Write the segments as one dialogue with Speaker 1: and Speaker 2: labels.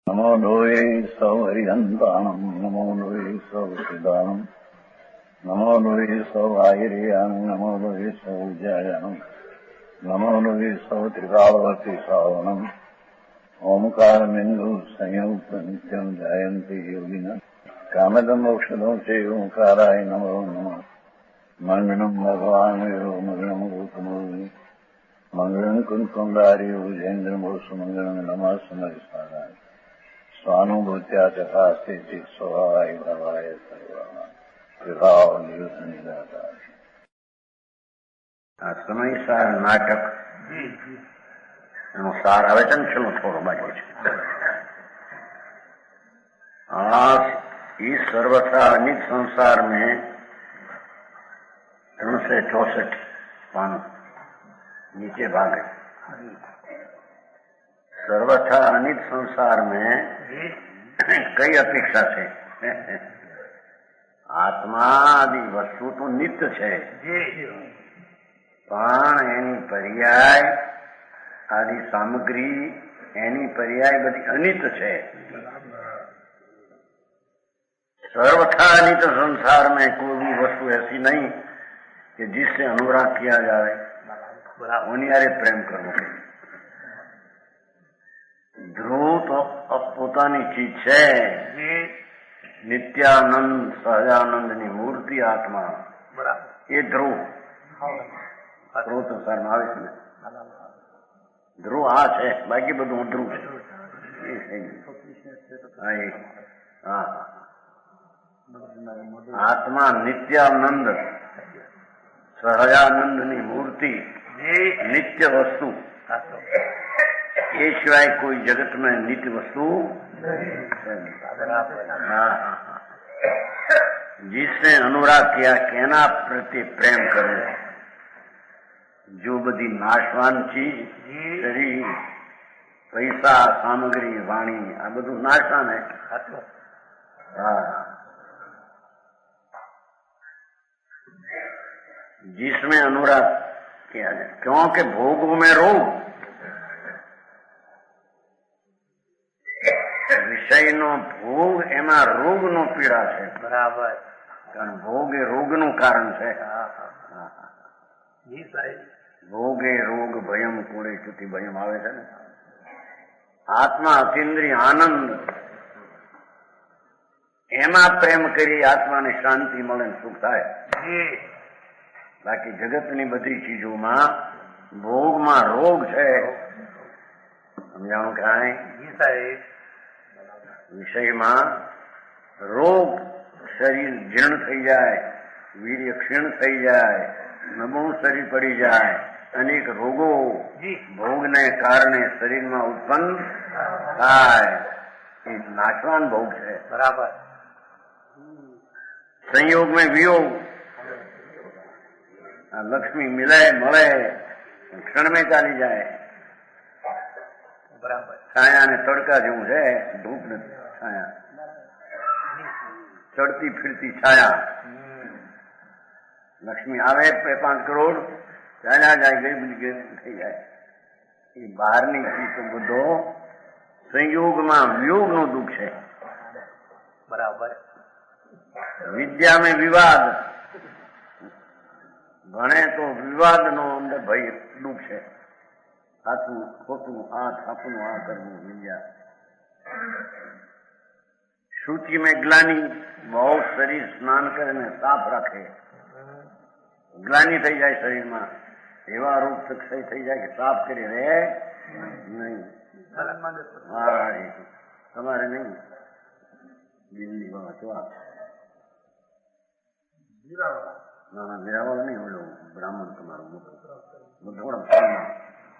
Speaker 1: नमो लोये सौहरिहन्ताणम् नमो लोये सौहृदानम् नमो लोये सौभागिर्यानम् नमो लोये सौविजयानम् नमो लोये सौत्रिकालवती सावनम् ओंकारमिन्दु संयुक्त नित्यम् जयन्ति योगिनः कामदम् मोक्षदम् च ओंकाराय नमो नमः मङ्गलम् भगवान् वीरो मङ्गलम् रूपमोहि मङ्गलम् कुन्कुण्डारि भुजेन्द्रमोसु मङ्गलम् नमः समरिसाराय स्वानुभूत्या चकास्ते स्वभावाय भवाय विभाव निदाता સમયસાર નાટક એનો સાર આવે છે ને છેલ્લો થોડો બાકી છે. इस सर्वथा अनित संसार में 364 पान नीचे भाग है. सर्वथा अनित संसार में कई अपेक्षा છે. આત્મા આદિ વસ્તુ તો નિત્ય છે પણ એની પર્યાય આદિ સામગ્રી એની પર્યાય બધી અનિત છે. सर्वथा अनित संसार में कोई भी वस्तु ऐसी नहीं कि जिससे अनुराग किया जाए, उन्हें प्रेम करना चाहिए. ध्रुव तो अब પોતાની ચીજ છે. નિત્યાનંદ સહજાનંદની મૂર્તિ આત્મા એ ધ્રુવ ધ્રુવ સંસારમાં આવે છે ને. ધ્રુવ આ છે, બાકી બધું અધ્રુવ છે. આત્મા નિત્યાનંદ સહજાનંદની મૂર્તિ નિત્ય વસ્તુ એ સિવાય કોઈ જગતમાં નિત્ય વસ્તુ जिसने अनुराग किया कहना प्रति प्रेम करो. जो बधी नाशवान चीज शरीर पैसा सामग्री वाणी आ बधु नाशवान है. जिसमें अनुराग किया जाए क्योंकि भोगों में रोग વિષયનો ભોગ એમાં રોગનો પીડા છે. બરાબર. કારણ ભોગ એ રોગનું કારણ છે. ભોગે રોગ ભયમ કુળે ચુતિ ભયમ આવે છે ને. આત્મા અતિન્દ્રિય આનંદ એમાં પ્રેમ કરી આત્માને શાંતિ મળે સુખ થાય. બાકી જગતની બધી ચીજોમાં ભોગમાં રોગ છે. સમજાણું કાંઈ? વિષયમાં રોગ શરીર જીર્ણ થઈ જાય, વીર્ય ક્ષીણ થઈ જાય, નબળું શરીર પડી જાય. અનેક રોગો ભોગને કારણે શરીરમાં ઉત્પન્ન થાય. એ નાશવાન ભોગ છે. બરાબર. સંયોગ में वियोग લક્ષ્મી મિલે મળે ક્ષણ में ચાલી જાય. બરાબર. છાયા ને તડકા જેવું છે. ધૂપ નથી છાયા, ચડતી ફિરતી છાયા. લક્ષ્મી આવે 5 કરોડ ચાલ્યા જાય, ગઈ થઈ જાય. એ બહારની ચીજ તો બધો સંયોગમાં વિયોગનું દુઃખ છે. બરાબર. વિદ્યા में વિવાદ ભણે તો વિવાદનો અંદર ભય દુઃખ છે. સાચું ખોટું, આ છાપનું, આ કરવું. વિદ્યા શુચિ में ગ્લાની બહુ શરીર સ્નાન કરે ને સાફ રાખે. ગ્લાની થઈ જાય શરીરમાં, એવા રોગ સક્ષય થઈ જાય કે સાફ કરી રહે નહીં. તમારે નહીં. દિલ્હી વાંચવા ના વીરાવળ નહીં. ઓલો બ્રાહ્મણ તમારું થોડા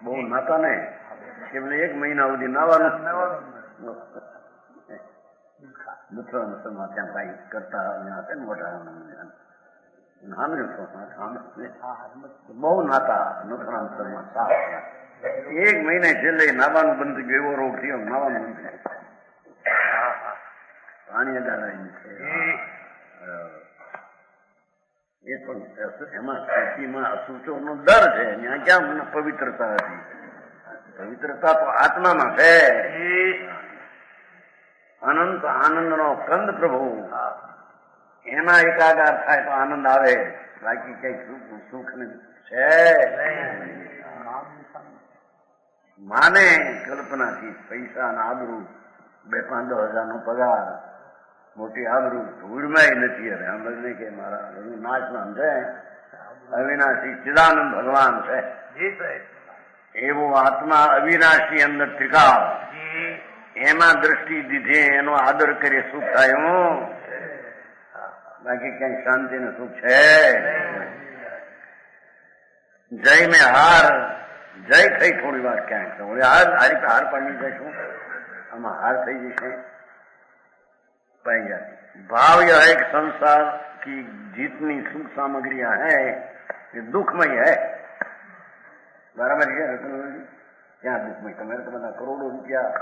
Speaker 1: બહુ નાતા ને એમને 1 મહિના સુધી નાવાનું ત્યાં કઈ કરતા મોટા બહુ નાતા નથરામાં સાફ 1 મહિને છેલ્લે નાવાનું બંધ થઈ ગયું. એવો રોગ થયો, નાવાનું બંધ થયું. પાણી અડાડાય છે. એ પણ એમાં સ્થિતિમાં અશુચોનો ડર છે. ત્યાં ક્યાં પવિત્રતા હતી? પવિત્રતા તો આત્મામાં છે. અનંત આનંદનો કંદ પ્રભુ, એમાં એકાકાર થાય તો આનંદ આવે, બાકી કઈ સુખ છે? માને કલ્પનાથી પૈસા ના આબરૂ, 2-5-10 હજારનો પગાર, મોટી આબરૂ ધૂળમાં નથી. હવે આમ બધું કે મારા બધું નાચમાં છે, અવિનાશી ચિદાનંદ ભગવાન છે. એવો આત્મા અવિનાશી અંદર ત્રિકાળ, એમાં દ્રષ્ટિ દીધી, એનો આદર કરીએ સુખ થાય. બાકી ક્યાંય શાંતિ ને સુખ છે? જય મેં હાર, જય થઈ થોડી વાર ક્યાંક હાર પાડી જઈશું, આમાં હાર થઈ જશે. पाई जाती भाव यह है कि संसार की जितनी सुख सामग्रियां हैं ये दुखमय है. बराबर है रतन जी? क्या दुखमय? તમારે તો બધા કરોડો રૂપિયા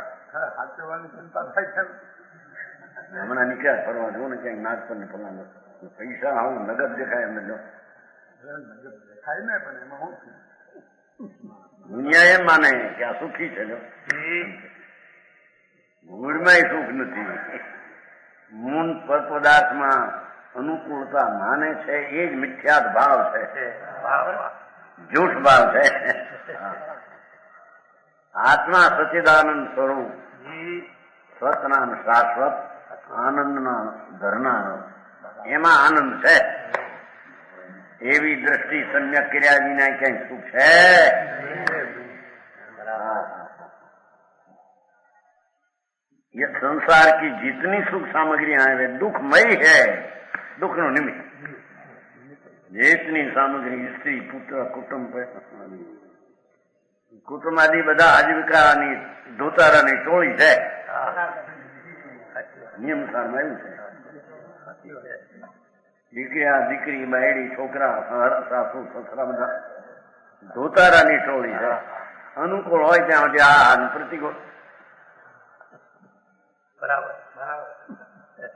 Speaker 1: સાચવવાની ચિંતા થાય છે. હમણાં નીકળ્યા ફરવા જો ને ક્યાંક નાચ પર ને ફરવાનો પૈસા આવું નગદ દેખાય એમને જો દેખાય ને, પણ એમાં શું દુનિયા એમ માને કે આ સુખી છે. જો મૂળમાં સુખ નથી. મૂળ પદાર્થમાં અનુકૂળતા માને છે એ જ મિથ્યાત ભાવ છે, જૂઠ ભાવ છે. આત્મા સચ્ચિદાનંદ સ્વરૂપ, સતનામ શાશ્વત, આનંદના ધરનાર, એમાં આનંદ છે. એવી દ્રષ્ટિ સમ્યક કર્યા વિના ક્યાંય સુખ છે? ये संसार की जितनी सुख सामग्रियां हैं वे दुखमय है, दुख नो निमित्त. जितनी सामग्री स्त्री पुत्र कुटुंब કુટુંબાદી બધા આજીવિકાની ધોતારાની ટોળી છે. નિયમ સારમાં એવું છે. દીકરા દીકરી બાયડી છોકરા સાસુ સસરા બધા ધોતારાની ટોળી છે. અનુકૂળ હોય ત્યાં સુધી આ પ્રતિકૂળ બરાબર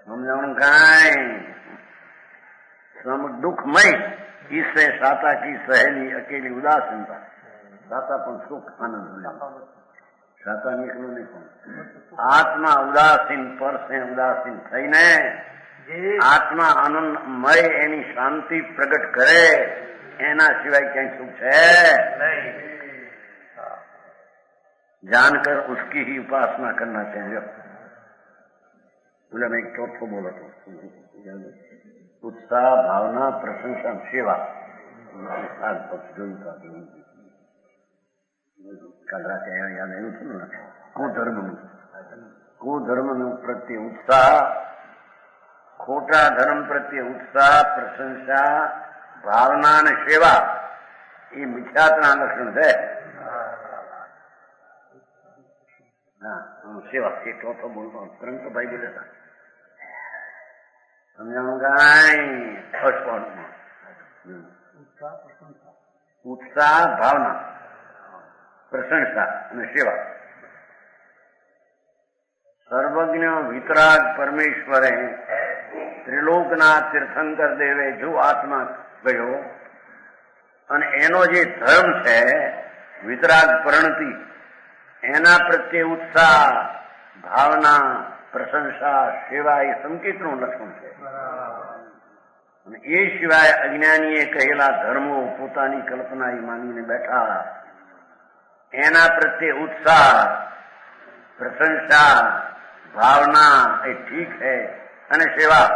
Speaker 1: સમજાણું કાંઈ दुखमय. इससे साता की सहेली अकेली उदासीनता. साता पण सुख आनंद साता निकलो नहीं पण आत्मा उदासीन पर से उदासीन थईने आत्मा आनंदमय एनी शांति प्रगट करे एना सिवाय क्या सुख है? जानकर उसकी ही उपासना करना चाहिए. बोला मैं एक चौथो बोला तो उत्साह भावना प्रशंसा सेवा યાદ આવ્યું હતું ને કુધર્મનું પ્રત્યે ઉત્સાહ, ખોટા ધર્મ પ્રત્યે ઉત્સાહ, પ્રશંસા, ભાવના અને સેવા એ મિથ્યાત્વના લક્ષણ છે. હા સેવા એ ચોથો બોલતો ત્રંકભાઈ બોલે હતા. સમજાણું કાંઈ? ફર્સ્ટ પોઈન્ટમાં ઉત્સાહ, ભાવના, પ્રશંસા અને સેવા. સર્વજ્ઞ વિતરાગ પરમેશ્વરે ત્રિલોકના તીર્થંકર દેવે જો આત્મા ગયો અને એનો જે ધર્મ છે વિતરાગ પરણતિ, એના પ્રત્યે ઉત્સાહ, ભાવના, પ્રશંસા, સેવા એ સંકેતનું લક્ષણ છે. અને એ સિવાય અજ્ઞાનીએ કહેલા ધર્મો પોતાની કલ્પના એ માનીને બેઠા, એના પ્રત્યે ઉત્સાહ, પ્રશંસા, ભાવના એ ઠીક છે અને સેવા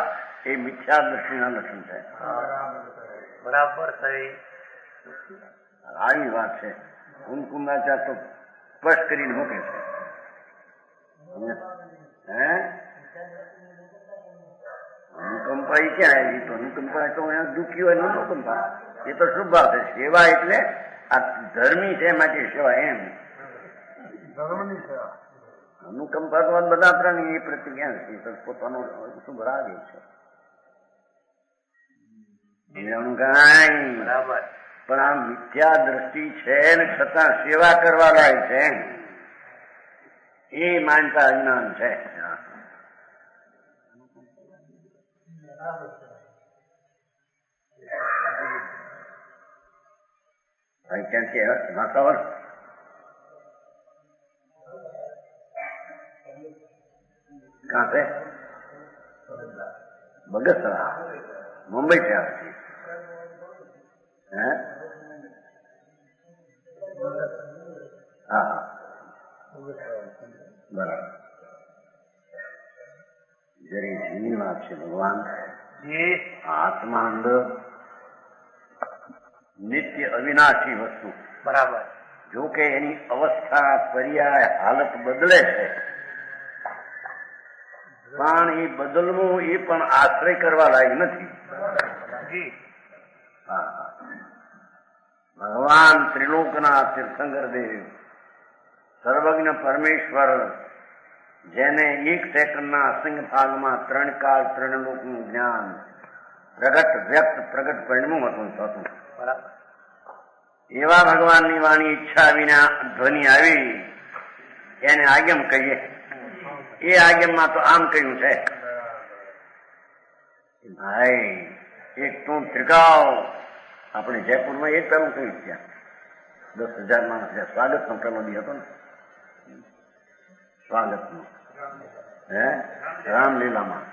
Speaker 1: એ મિથ્યા દ્રષ્ટિના લક્ષણ છે. બરાબર થઈ આવી વાત છે. કુમકુમાચાર્ય તો સ્પષ્ટ કરીને મૂકે છે. અનુકંપા એ ક્યાં આવી? તો અનુકંપા તો દુઃખી હોય અનુકંપા એ તો શુભ ભાવ છે. સેવા એટલે આ ધર્મી છે માટે સેવા એમ ધર્મની સેવા. અનુકંપા તો બધા પ્રાણી એ પ્રત્યે ક્યાં છે? પોતાનો શુભ રાગ છે. બરાબર. પણ આ મિથ્યા દ્રષ્ટિ છે ને છતાં સેવા કરવા લાયક છે એ માનતા અજ્ઞાન છે. ક્યાંથી વાતાવરણ कहाँ से? बगसरा, मुंबई से आती है। हाँ हाँ बराबर। जरी जीवन आपसे भगवान आत्मा अंदर नित्य अविनाशी वस्तु
Speaker 2: बराबर,
Speaker 1: जो કે એની અવસ્થા પર્યાય હાલત બદલે છે, પણ એ બદલવું એ પણ આશ્રય કરવા લાયક નથી. ભગવાન ત્રિલોકના તીર્થંકર દેવ સર્વજ્ઞ પરમેશ્વર જેને એક સેકન્ડના અસંગ ભાગમાં 3 કાળ 3 લોકનું જ્ઞાન પ્રગટ વ્યક્ત પ્રગટ પરિણમું હતું.
Speaker 2: બરાબર.
Speaker 1: એવા ભગવાનની વાણી ઈચ્છા વિના ધ્વનિ આવી એને આગમ કહીએ. એ આગમમાં તો આમ કહ્યું છે, ભાઈ એક તું ત્રિકાળ આપણે જયપુરમાં એ પેલું કહ્યું ત્યાં 10,000 માણસ સ્વાગતનો પેલો દી હતો ને, સ્વાગતનો હે રામલીલામાં.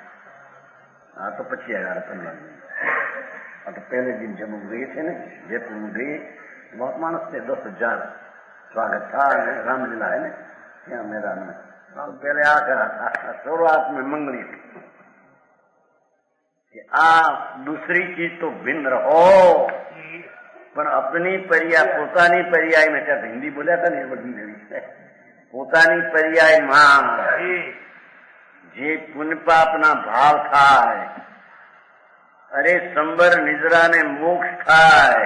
Speaker 1: આ તો પછી આવ્યા રતનલાલ. આ તો પહેલે દિન જમ્મુ ગઈ છે ને, જયપુરમાં ગઈ बहुत मानस थे 10,000 स्वागत था रामलीला है ना क्या मैदान में. तो पहले आ करा था शुरुआत में मंगली थी कि आ दूसरी चीज तो भिन्न रहो, पर अपनी पर्याय पोतानी पर्याय में क्या हिंदी बोला था नहीं बदली देवी पोतानी पर्याय मां जे पुण्य पापना भाव थाय अरे संबर निजरा ने मोक्ष थाय.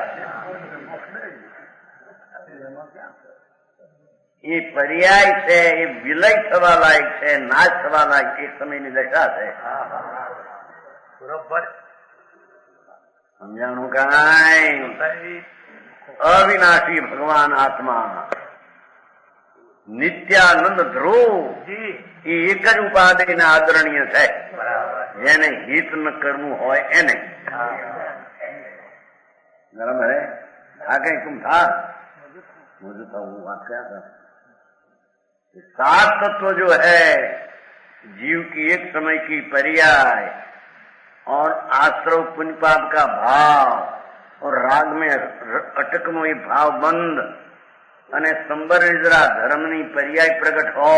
Speaker 1: એ પર્યાય છે, એ વિલય થવા લાયક છે, નાશ થવા લાયક એક સમયની દશા છે.
Speaker 2: બરોબર
Speaker 1: સમજાણું કાંઈ? અવિનાશી ભગવાન આત્મા નિત્યાનંદ ધ્રુવ એ એક જ ઉપાધિના આદરણીય છે. જેને હિત ન કરવું હોય એને. બરાબર હે? આ કઈ તું था मुझे तो वो बात क्या था, सात तत्व जो है जीव की एक समय की पर्याय और आश्रव पुण्य पाप का भाव और राग में अटकनो ये भाव बंद અને સંબર નિદ્રા ધર્મની પર્યાય પ્રગટ હો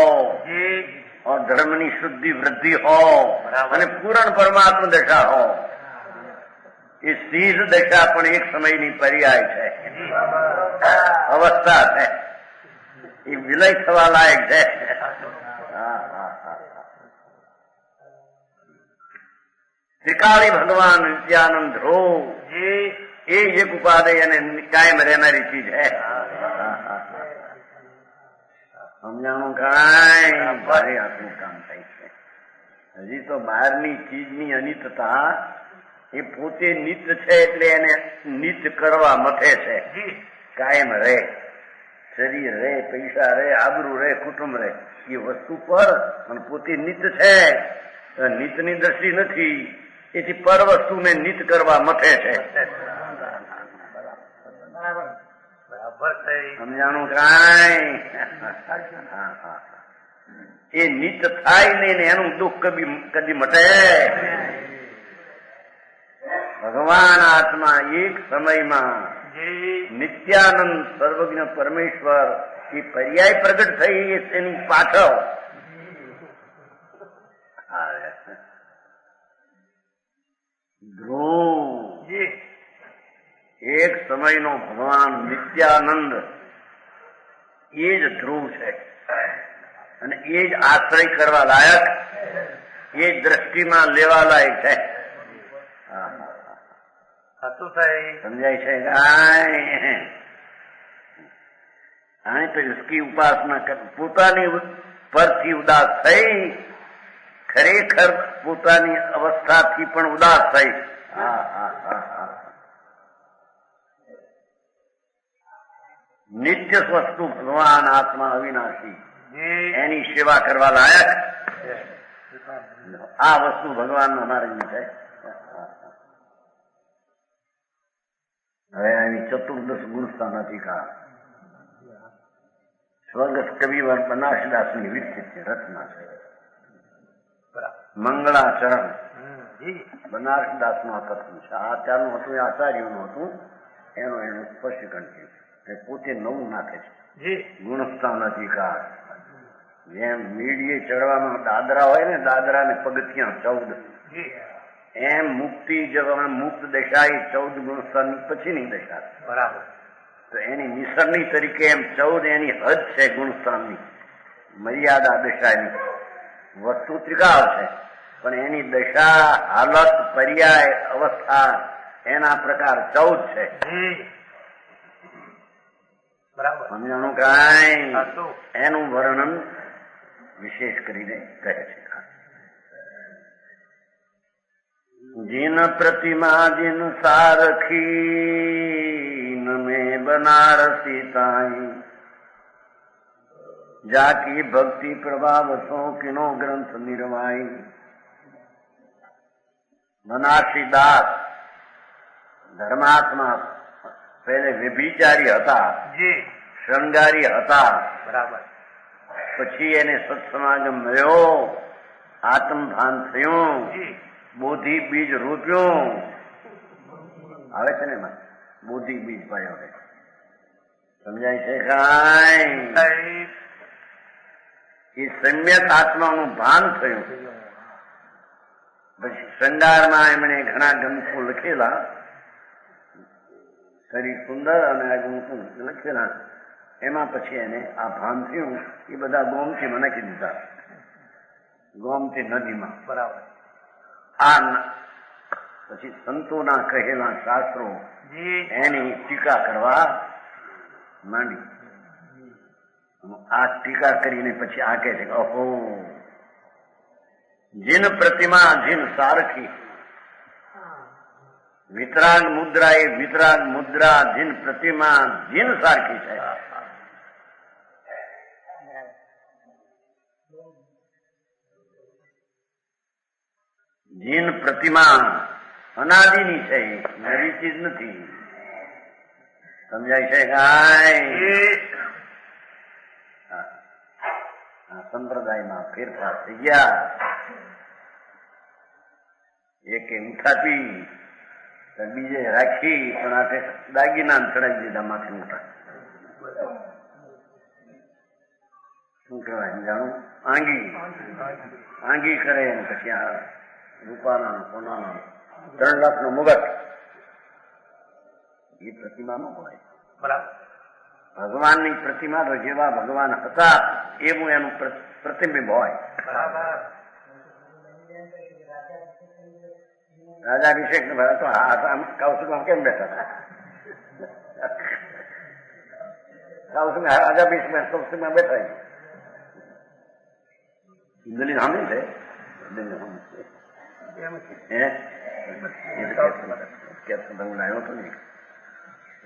Speaker 1: और ધર્મની શુદ્ધિ વૃદ્ધિ हो અને પૂર્ણ પરમાત્મા દશા हो. એ સીધ દશા પણ એક સમયની પર્યાય છે, અવસ્થા છે, એ વિલય થવા લાયક છે. ત્રિકાળી ભગવાન નિત્યાનંદ ધ્રુવ એ એક ઉપાધિ અને કાયમ રહેનારી ચીજ છે. સમજાણું કાંઈ? ભારે આટલું કામ થાય છે. હજી તો બહારની ચીજની અનિતતા એ પોતે નિત્ય છે એટલે એને નિત્ય કરવા મથે છે. કાયમ રહે, શરીર રહે, પૈસા રહે, આબરૂ રહે, કુટુંબ રહે, એ વસ્તુ પર અને પોતે નિત્ય છે. નિત્યની દ્રષ્ટિ નથી, એથી પર વસ્તુને નિત્ય કરવા મથે છે. સમજાણું કાંઈ? એ નિત્ય થાય નહીં ને એનું દુઃખ કદી મટે. ભગવાન આત્મા એક સમયમાં નિત્યાનંદ સર્વજ્ઞ પરમેશ્વર એ પર્યાય પ્રગટ થઈ એની પાછળ ધ્રુવ એક સમયનો ભગવાન નિત્યાનંદ એ જ ધ્રુવ છે અને એ જ આશ્રય કરવા લાયક, એ જ દ્રષ્ટિમાં લેવા લાયક છે. समझाई है गाय तो इसकी उपासना कर પોતાની પરથી ઉદાસ થઈ, ખરેખર પોતાની અવસ્થાથી પણ ઉદાસ થઈ. નિત્ય વસ્તુ ભગવાન આત્મા અવિનાશી એની સેવા કરવા લાયક આ વસ્તુ ભગવાન અમારી છે. હવે એની ચતુર્દશ ગુણસ્થાનાથી કા સ્વર્ગ કવિ બનાસદાસની વિકસિત છે, રચના છે. મંગળાચરણ બનારસદાસનું આ કથન છે. આ ત્યારનું હતું એ આચાર્યનું હતું, એનું સ્પષ્ટીકરણ છે. પોતે નવું નાખે છે. ગુણસ્થાન અધિકાર, જેમ મીડીએ ચડવામાં દાદરા હોય ને, દાદરા ને પગથિયા 14, એમ મુક્તિ જવામાં મુક્ત દશા એ 14 ગુણસ્થાન પછીની દશા. બરાબર. તો એની નિસરણી તરીકે એમ 14 એની હદ છે ગુણસ્થાનની, મર્યાદા દશાની. વસ્તુ ત્રિકાળ છે, પણ એની દશા, હાલત, પર્યાય, અવસ્થા એના પ્રકાર 14 છે. સમજાણું કાંઈ? એનું વર્ણન વિશેષ કરીને કહે છે. જીન પ્રતિમા જીન સારખી નમે બનારસી તાઈ, જાકી ભક્તિ પ્રભાવ સો કિનો ગ્રંથ નિર્વાઈ. બનારસી દાસ ધર્માત્મા પહેલે વ્યભિચારી હતા, શૃંગારી હતા. બરાબર. પછી એને સત્સમાગમ મળ્યો, આત્મભાન થયું, બોધિ બીજ રોપ્યું. આવે છે ને એમાં બોધિ બીજ પાયો. સમજાય છે કાંઈ? એ સમ્યક આત્માનું ભાન થયું. પછી શૃંગારમાં એમણે ઘણા ગ્રંથો લખેલા, શરીર સુંદર અને આ ગ્રંથો લખેલા. એમાં પછી એને આ ભાન થયું. એ બધા ગોમતીમાં નાખી દીધા, ગોમતી નદીમાં. બરાબર. આ પછી સંતોના કહેલા શાસ્ત્રો એની ટીકા કરવા માંડી. આ ટીકા કરીને પછી આ કહે છે કે અહો, જીન પ્રતિમા જીન સારખી. વિતરાગ મુદ્રા એ વિતરાગ મુદ્રા, જીન પ્રતિમા જીન સારખી છે. જીન પ્રતિમા અનાદિની છે, નવી ચીજ નથી. સમજાય છે કાંઈ? આ સંપ્રદાયમાં ફેરફાર થઈ ગયા. એકે ઉઠાપી બીજે રાખી, પણ આ દાગીના ચડાવી દીધા માથે મોટા. શું કહેવાય જાણું? આંગી કરે. પછી આ રૂપાના સોનાના 3 લાખનો મુગટ, એ પ્રતિમા ન હોય. બરાબર. ભગવાનની પ્રતિમા તો જેવા ભગવાન હતા એવું એનું પ્રતિબિંબ હોય. રાજાભિષેક તો કૌશિકમાં કેમ બેઠા હતા? રાજાભિષેક કૌશિકમાં બેઠા. દલિત સાંભળી છે. લાવ્યો હતો ને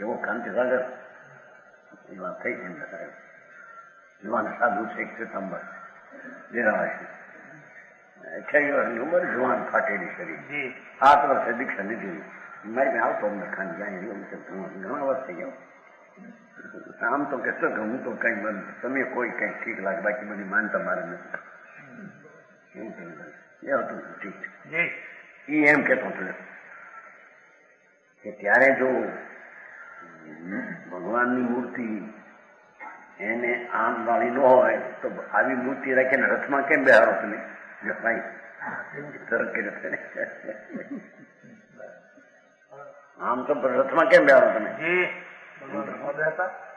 Speaker 1: એવો ક્રાંતિસાગર એવા થઈ યુવાન સાધુ છે. 1 સિતંબર જેરાવાસી, 6 વર્ષની ઉંમર, જુવાન ફાટેલી શરીર, 7 વર્ષે દીક્ષા લીધી. મારી પાસે આવતો અમને ખાન જાય ઘણા વર્ષ થઈ ગયો. આમ તો કહેશો કે હું તો કઈ તમે કોઈ કઈ ઠીક લાગે, બાકી બધી માનતા મારે નથી. એ હતું ઠીક. એ એમ કેતો હતો કે ત્યારે જો ભગવાનની મૂર્તિ એને આમ વાળી ન હોય તો આવી મૂર્તિ રાખીને રથમાં કેમ બેહારો તમે? ભાઈ આમ તો રથમાં કેમ બેહારો તમે?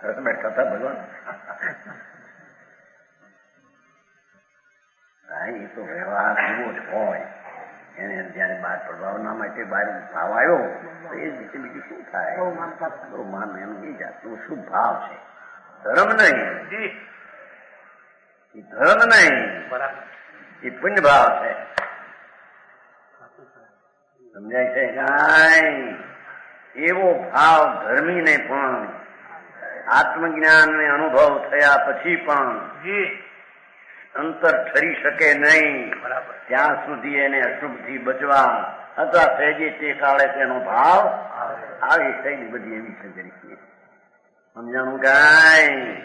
Speaker 1: રથ બેઠા હતા ભગવાન. એ તો વ્યવહાર એવો જ હોય. એને જયારે બહાર પડવાના માટે બહાર ભાવ આવ્યો તો એ જ રીતે બીજું શું થાય? માન એનું એ જાતનું શું ભાવ છે? ધર્મ નહીં, ધર્મ નહીં, એ પુણ્ય ભાવ છે. સમજાય છે કાંઈ? એવો ભાવ ધર્મીને પણ આત્મજ્ઞાન ને અનુભવ થયા પછી પણ અંતર ઠરી શકે નહીં. ત્યાં સુધી એને અશુભથી બચવા અથવા સહેજે તે કાળે તેનો ભાવ આવી શૈલી બધી એવી છે. સમજાણું કાંઈ?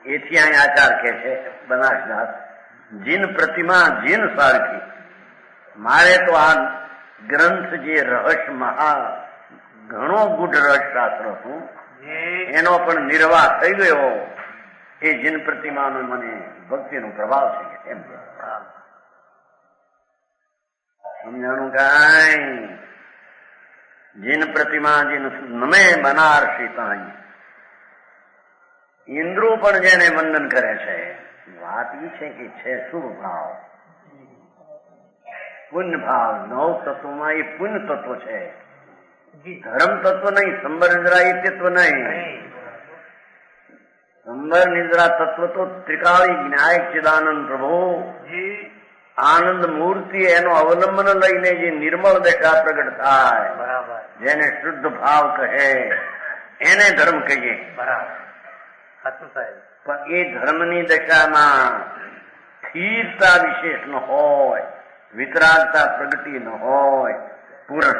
Speaker 1: એથી અહીં આચાર કે છે બનાસદાસ જીન પ્રતિમા જીન સારખી. મારે તો આ ગ્રંથ જે રહસ્ય મહા ઘણો ગુઢ રહસ્ય શાસ્ત્ર હતું એનો પણ નિર્વાહ થઈ ગયો. એ જીન પ્રતિમાનો મને ભક્તિનો પ્રભાવ છે એમ સમજાણું. કાંઈ જીન પ્રતિમા જીન નમે બનારસી તાઈ. ઇન્દ્રો પણ જેને વંદન કરે છે. વાત એ છે કે છે શુભ ભાવ, પુણ્ય ભાવ. નવ તત્વમાં એ પુણ્ય તત્વ છે, ધર્મ તત્વ નહીં. સંબર નિદ્રા એ તત્વ નહીં. સંબર નિદ્રા તત્વ તો ત્રિકાળી જ્ઞાયક ચિદાનંદ પ્રભુ આનંદ મૂર્તિ એનો અવલંબન લઈને જે નિર્મળ દશા પ્રગટ થાય, જેને શુદ્ધ ભાવ કહે એને ધર્મ કહીએ. પણ એ ધર્મની દશામાં સ્થિરતા વિશેષ ન હોય, વિતરાગતા પ્રગતિ ન હોય પૂર્ણ,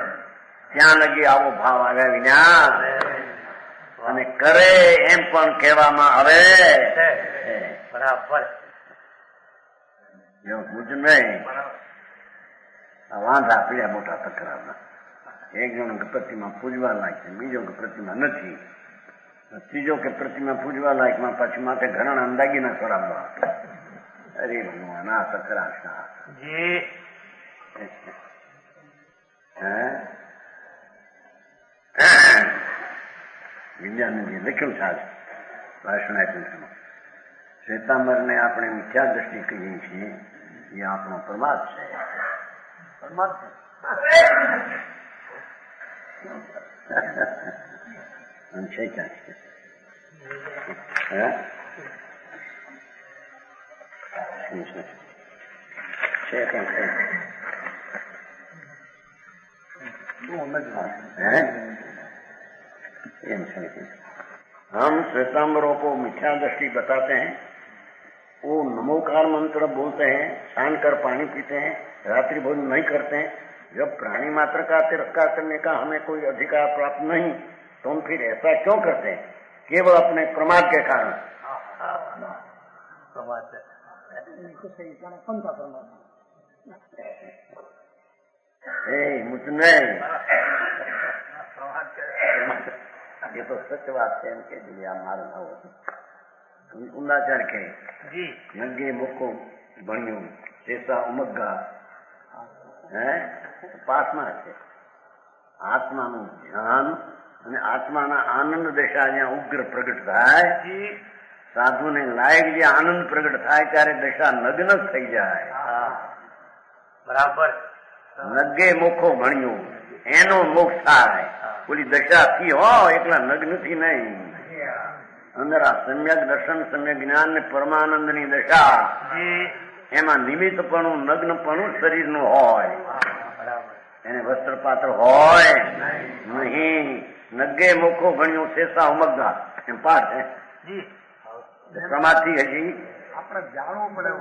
Speaker 1: ત્યાં લગી આવો ભાવ આવ્યા વિના અને કરે એમ પણ કહેવામાં આવે. બરાબર પૂછ નહીં. વાંધા પીડ્યા મોટા તકરારના. એક જણ કે પ્રતિમા પૂજવા લાયક છે, બીજો કે પ્રતિમા નથી, ત્રીજો કે પ્રતિમા પૂજવા લાયકમાં પછી માથે ઘણા અંદાગીના કરાવવા. અરે ભગવાન આ તકરાર શા વિજ્ઞાનજી લખ્યું છે ભાષણ. શ્વેતાંબરને આપણે મિથ્યા દ્રષ્ટિ કહીએ છીએ, એ આપણો પ્રમાદ છે. પ્રમાદ છે ક્યાં हम श्वेतांबरों को मिथ्या दृष्टि बताते हैं. वो नमोकार मंत्र बोलते हैं, छान कर पानी पीते हैं, रात्रि भोजन नहीं करते हैं. जब प्राणी मात्र का तिरस्कार करने का हमें कोई अधिकार प्राप्त नहीं, तो हम फिर ऐसा क्यों करते हैं? केवल अपने प्रमाद के कारण. मुझ नहीं, ये तो सच बात है. इनके लिए मारो ना हो ઊંડા ચરખે નંગે મુકો ભણ્યું ચેતા ઉમગ્ગા. પાસમાં છે આત્માનું ધ્યાન અને આત્માના આનંદ દશા જ્યાં ઉગ્ર પ્રગટ થાય, સાધુને લાયક જે આનંદ પ્રગટ થાય ત્યારે દશા નગ્ન થઈ જાય. બરાબર. નગે મોખો ભણ્યું એનો મોક્ષ થાય. ઓલી દશા થી હો એકલા નગ્ન થી નહીં. અંદર આ સમ્યક દર્શન, સમ્યક જ્ઞાન ને પરમાનંદ ની દશા, એમાં નિમિત્તપણું નગ્નપણું શરીર નું હોય, એને વસ્ત્ર પાત્ર હોય નહીં. નગે મોખો ભણ્યો શેષા ઉમગ્ગા એમ પાઠ છે. સમાધિ હજી આપણે જાણવું પડે.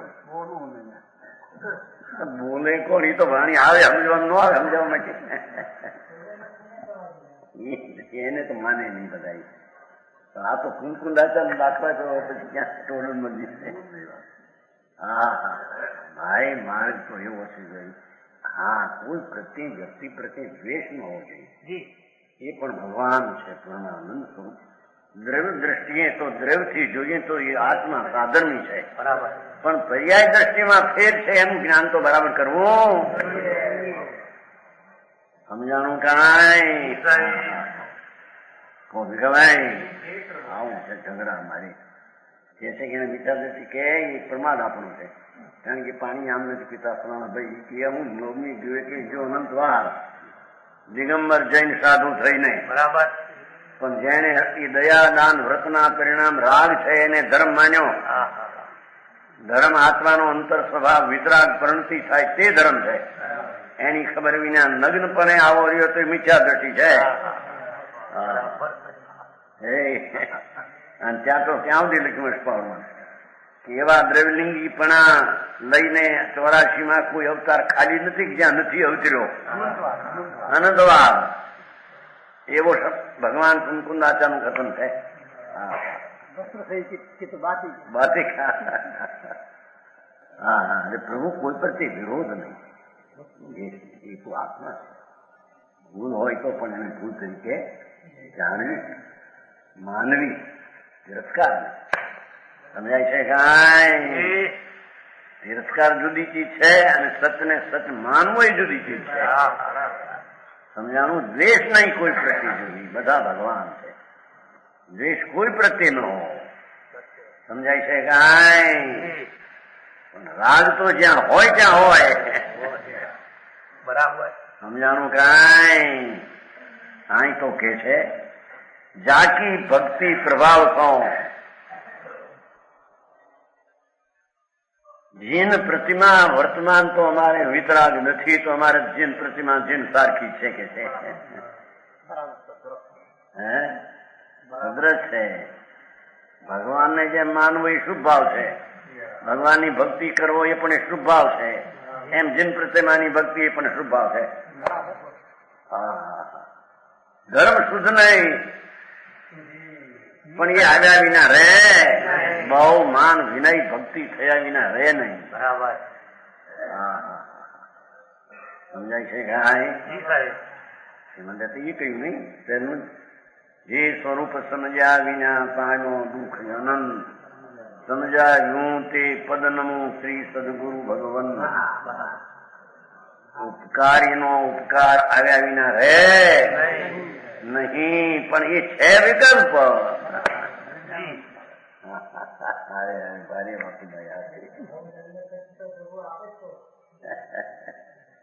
Speaker 1: બોલે કોણ? એ તો વાણી આવે સમજવાનું ન આવે સમજાવવા માટે. એને તો માને નહીં બધા. આ તો કુંકુંદાચાર દાખલા કરો પછી ક્યાં ટોળન મંદિર છે. હા હા ભાઈ, માર્ગ તો એવો છે ભાઈ. હા, કોઈ પ્રત્યે વ્યક્તિ પ્રત્યે દ્વેષ ન હોવો જોઈએ. એ પણ ભગવાન છે પૂર્ણાનંદ સ્વરૂપ. દ્રવ્ય દ્રષ્ટિએ તો દ્રવ્યથી જોઈએ તો એ આત્મા સાધનની છે. બરાબર. પણ પર્યાય દ્રષ્ટિમાં ફેર છે એનું જ્ઞાન તો બરાબર કરવું. સમજાણું કાંઈ ભગવાન આવું છે ઝઘડા મારી. જે છે કે એને વિચારતી કે એ પ્રમાદ આપણું છે. કારણ કે પાણી આમ નથી પીતા ફલાણા ભાઈ કે હું લોભની જોઈએ કે જો અનંતવાર દિગંબર જૈન સાધુ થઈને. બરાબર. પણ જેને એ દયા દાન વ્રતના પરિણામ રાગ છે એને ધર્મ માન્યો. ધર્મ આત્માનો અંતર સ્વભાવ વિતરાગ પ્રણતિ થાય તે ધર્મ છે. એની ખબર વિના નગ્નપણે આવો રહ્યો તો મિથ્યા દ્રષ્ટિ છે. અને ત્યાં તો ત્યાં સુધી લખ્યું પાડવાનું કે એવા દ્રવ્યલિંગીપણા લઈને 84માં કોઈ અવતાર ખાલી નથી જ્યાં નથી અવતર્યો. આનંદવાદ એવો ભગવાન કુંકુંદાચાર્યનું કથન છે. હા હા, એટલે પ્રભુ કોઈ પ્રત્યે વિરોધ નહીં, એ તો આત્મા છે. ભૂલ હોય તો પણ એને ભૂલ તરીકે જાણવી, માનવી, તિરસ્કાર નહીં. સમજાય છે કાંઈ? તિરસ્કાર જુદી ચીજ છે અને સચને સચ માનવો એ જુદી ચીજ છે. સમજાણું? દ્વેષ નહીં કોઈ પ્રત્યે જુદી, બધા ભગવાન છે. દ્વેષ કોઈ પ્રત્યે ન હોય. સમજાય છે કાંઈ? પણ રાગ તો જ્યાં હોય ત્યાં હોય.
Speaker 2: બરાબર.
Speaker 1: સમજાણું કાંઈ? અહીં તો કે છે જાકી ભક્તિ પ્રભાવ સો જીન પ્રતિમા વર્તમાન તો અમારે વિતરાગ નથી, તો અમારે જીન પ્રતિમા જીન સારખી છે કે છે. હે અદ્રશ છે. ભગવાનને જેમ માનવું એ શુભ ભાવ છે, ભગવાનની ભક્તિ કરવો એ પણ શુભ ભાવ છે, એમ જીન પ્રતિમાની ભક્તિ એ પણ શુભ ભાવ છે. ધર્મ શુદ્ધ નહીં પણ એ આવ્યા વિના રે, બહુ માન વિનય ભક્તિ થયા વિના રે નહીં.
Speaker 2: બરાબર.
Speaker 1: સમજાય છે કે મને તો એ કહ્યું નહીં તેનું જે સ્વરૂપ સમજ્યા વિના પાનો દુઃખ અનંત, સમજાયું તે પદ નમું શ્રી સદગુરુ ભગવન. ઉપકારીનો ઉપકાર આવ્યા વિના રે નહીં, પણ એ છે વિકલ્પ.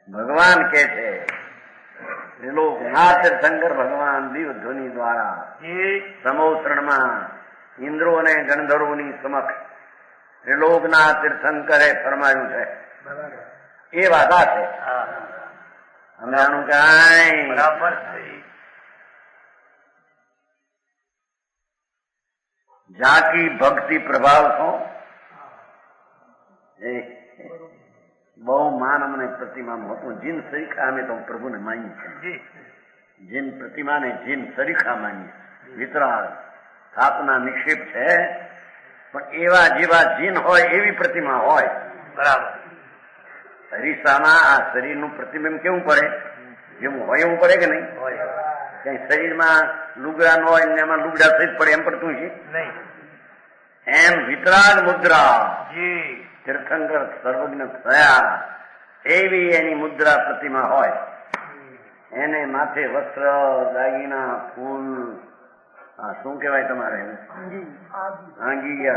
Speaker 1: ભગવાન કે છે શંકર ભગવાન દિવ ધ્વનિ દ્વારા સમોત્રણમાં ઇન્દ્રો અને ગણધરોની સમક્ષ ત્રિલોકના તીર્થંકરે ફરમાયું છે. એ વાદા છે. સમજાણું કાંઈ?
Speaker 2: બરાબર.
Speaker 1: જાકી ભક્તિ પ્રભાવ છો. બહુ માન અમને પ્રતિમાનું હતું. જીન સરીખા અમે તો પ્રભુને માની છે. જીન પ્રતિમાને જીન સરીખા માની. વિતરાગ સ્થાપના નિક્ષેપ છે, પણ એવા જેવા જીન હોય એવી પ્રતિમા હોય.
Speaker 2: બરાબર.
Speaker 1: હરીસામાં આ શરીરનું પ્રતિબિંબ કેવું પડે? જેવું હોય એવું પડે કે નહીં? કઈ શરીરમાં લુગડા ન હોય ને એમાં લુગડા સહિત પડે એમ પડતું છે
Speaker 2: નહીં.
Speaker 1: એમ વિતરાગ મુદ્રા તીર્થંકર સર્વજ્ઞ થયા એવી એની મુદ્રા પ્રતિમા હોય. એને માથે વસ્ત્ર, દાગીના, ફૂલ, શું કહેવાય તમારે? આંગી,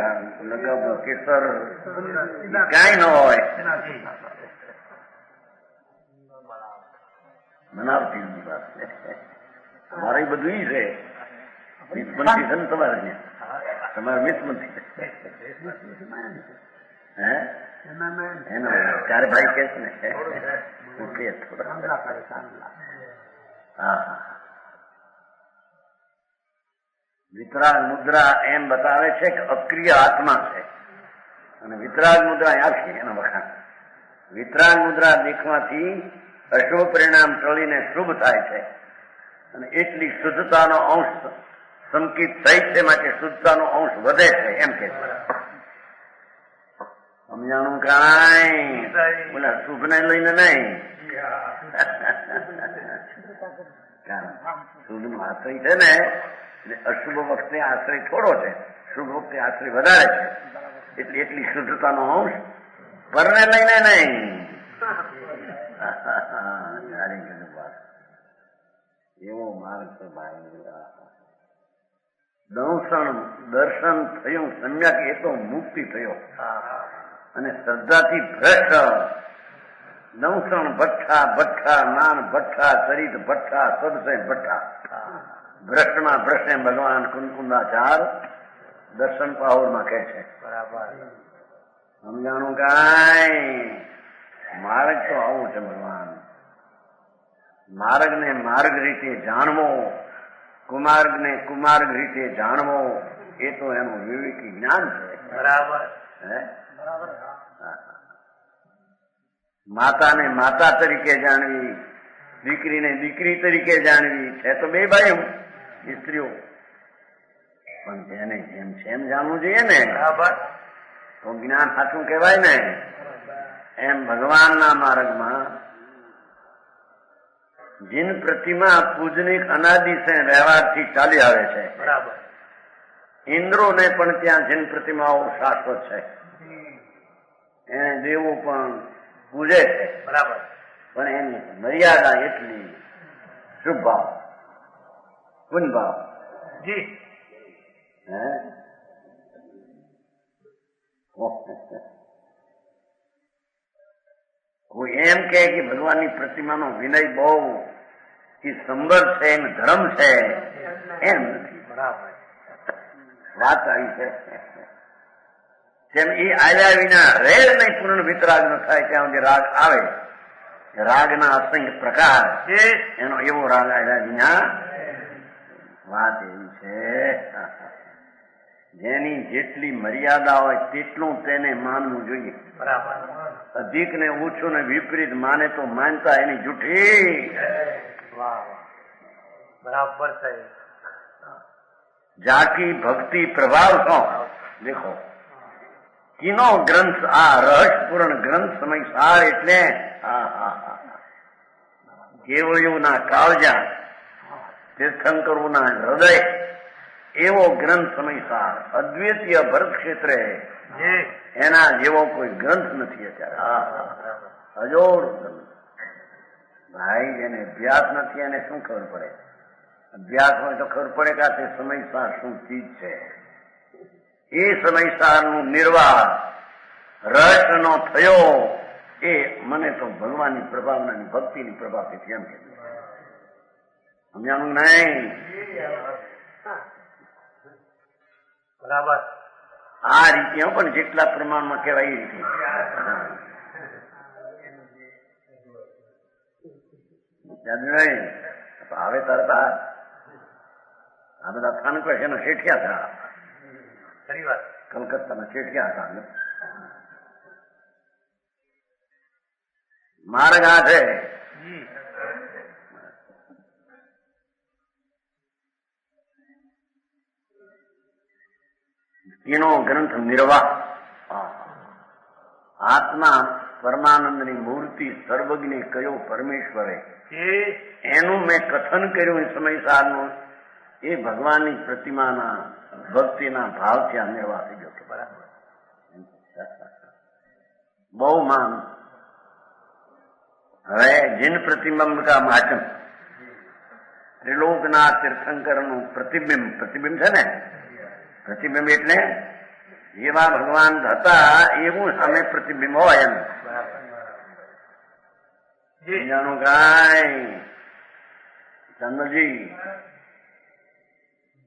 Speaker 1: લગાવું, કેસર, કાંઈ ન હોય. બનાવતી વાત છે. તમારે બધું ઈ છે. મિતમંતી છે ને તમારે? તમારે મિતમંતી હે? ત્યારે ભાઈ કે છે ને હા. વિતરાગ મુદ્રા એમ બતાવે છે કે અક્રિય આત્મા છે, અને વિતરાગ મુદ્રા આખી એના વખાણ. વિતરાગ મુદ્રા દેખવાથી અશુભ પરિણામ ટળીને શુભ થાય છે, અને એટલી શુદ્ધતાનો અંશ સંકિત થઈ છે, માટે શુદ્ધતાનો અંશ વધે છે એમ કે છે. સમજાણું કાંઈ? બોલા શુભ ને લઈને નહીં. શુભ નો આશ્રય છે ને, એટલે અશુભ વખતે આશ્રય થોડો છે, શુભ વખતે આશ્રય વધારે છે. એટલે એટલી શુદ્ધતાનો અંશ પરને લઈને નહીં. એવો માર્ગ છે ભાઈ. દર્શન થયું સમ્યક એ તો મુક્તિ થયો, અને શ્રદ્ધાથી ભ્રષ્ટ નવસણ ભઠ્ઠા ભઠ્ઠા નાન ભઠ્ઠા સરિત ભઠ્ઠા સદસે ભઠ્ઠા. ભ્રષ્ટમાં ભ્રષ્ટ એમ ભગવાન કુંકુંદાચાર દર્શન પાહોરમાં કહે છે. સમજાણું કાંઈ? માર્ગ તો આવું છે ભગવાન. માર્ગ ને માર્ગ રીતે જાણવો, કુમાર્ગ ને કુમાર્ગ રીતે જાણવો, એ તો એનું વિવેકી જ્ઞાન છે.
Speaker 2: બરાબર.
Speaker 1: હે? માતાને માતા તરીકે જાણવી, દીકરીને દીકરી તરીકે જાણવી છે તો બે ભાઈઓ સ્ત્રીઓ, પણ જેને જેમ છે એમ જાણવું જોઈએ ને.
Speaker 2: બરાબર.
Speaker 1: તો જ્ઞાન સાચું કહેવાય ને. એમ ભગવાનના માર્ગમાં જીન પ્રતિમા પૂજનિક અનાદિ સે વ્યવહારથી ચાલી આવે છે.
Speaker 2: બરાબર.
Speaker 1: ઇન્દ્રોને પણ ત્યાં જીન પ્રતિમાઓ શાશ્વત છે, એને દેવો પણ પૂજે છે.
Speaker 2: બરાબર.
Speaker 1: પણ એની મર્યાદા એટલી શુભ ભાવ, પુન ભાવ.
Speaker 2: જી.
Speaker 1: કોઈ એમ કે ભગવાનની પ્રતિમાનો વિનય બહુ સંબર છે, એમ ધર્મ છે, એમ નથી.
Speaker 2: બરાબર.
Speaker 1: વાત આવી છે. જેમ એ આવ્યા વિના રેલ નહીં પૂર્ણ વિતરાગ ન થાય ત્યાં સુધી રાગ આવે. રાગના અસંખ્ય પ્રકાર, એનો એવો રાગ આવ્યા વિના. વાત એવી છે, જેની જેટલી મર્યાદા હોય તેટલું તેને માનવું જોઈએ.
Speaker 2: બરાબર.
Speaker 1: અધિક ને ઓછું ને વિપરીત માને તો માનતા એની જૂઠી.
Speaker 2: વાહ વાહ, બરાબર છે.
Speaker 1: જાકી ભક્તિ પ્રભાવ છો. દેખો કિનો ગ્રંથ, આ રહસ્યપૂર્ણ ગ્રંથ સમય સાર એટલે કેવળીઓના કાળજા, તીર્થંકરોના હૃદય એવો ગ્રંથ સમય સાર. અદ્વિતીય ભરત ક્ષેત્રે એના જેવો કોઈ ગ્રંથ નથી અત્યારે. અજોડ ગ્રંથ. ભાઈ જેને અભ્યાસ નથી એને શું ખબર પડે? અભ્યાસ હોય તો ખબર પડે કે તે સમયસાર શું ચીજ છે. એ સમયસારનું નિર્વાહ રહસ્યનો થયો એ મને તો ભગવાનની પ્રભાવનાની ભક્તિની પ્રભાવથી એમ કીધું. સમજાણું નહીં?
Speaker 2: બરાબર.
Speaker 1: આ રીતે પણ જેટલા પ્રમાણમાં કહેવાય એ રીતે. નહીં હવે તરત આ બધા સ્થાનક એના શેઠિયા હતા.
Speaker 2: ખરી વાત.
Speaker 1: કલકત્તાના શેઠિયા હતા. માર્ગ આ છે. એનો ગ્રંથ નિર્વાહ. આત્મા પરમાનંદની મૂર્તિ સર્વજ્ઞ કયો પરમેશ્વરે, એનું મેં કથન કર્યું સમયસારનું. એ ભગવાનની પ્રતિમાના ભક્તિના ભાવથી આ નિર્વાહ થઈ ગયો. બરાબર. બહુ માન. હવે જીન પ્રતિબંબ કા માચમ, ત્રિલોકના તીર્થંકરનું પ્રતિબિંબ. પ્રતિબિંબ છે ને, પ્રતિબિંબ એટલે જેવા ભગવાન હતા એવું સામે પ્રતિબિંબ હોય એમ. જાણું કાંઈ ચંદ્રજી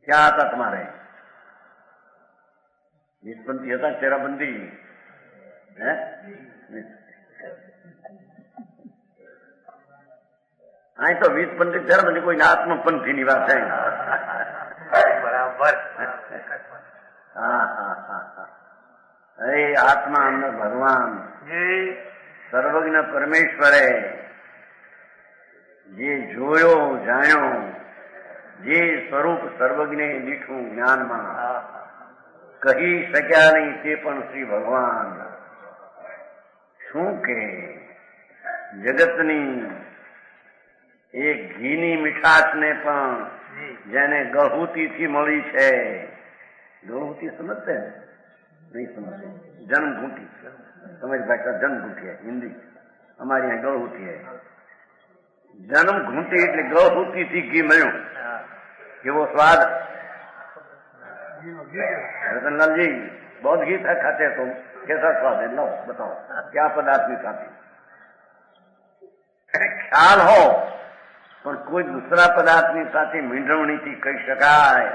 Speaker 1: ક્યાં હતા તમારે? વીસપંથી હતા, તેરાબંધી? અહીં તો વીસપંથી તેરાબંધી કોઈ આત્મપંથી ની વાત છે.
Speaker 2: બરાબર.
Speaker 1: અરે આત્મા અંદર ભગવાન સર્વજ્ઞ પરમેશ્વરે જે જોયો જાણ્યો, જે સ્વરૂપ સર્વજ્ઞ દીઠું જ્ઞાનમાં કહી શક્યા નહીં તે પણ શ્રી ભગવાન. શું કે જગતની એ ઘીની મીઠાશને પણ જેને ગળહૂતીથી મળી છે. ગળહૂતી સમજશે? નહીં સમજશે. જન્મઘૂંટી તમારી ભાષા જન્મઘૂંટી હિન્દી, અમારી यहाँ ગળહૂતી હે. જન્મઘૂંટી એટલે ગળહૂતીથી ઘી મળ્યું. કેવો સ્વાદ! रतनलाल जी बहुत घी था खाते तुम, कैसा स्वाद है? लो बताओ क्या पदार्थ में खाते? ખ્યાલ હો પણ કોઈ દૂસરા પદાર્થની સાથે મીંડવણીથી કહી શકાય.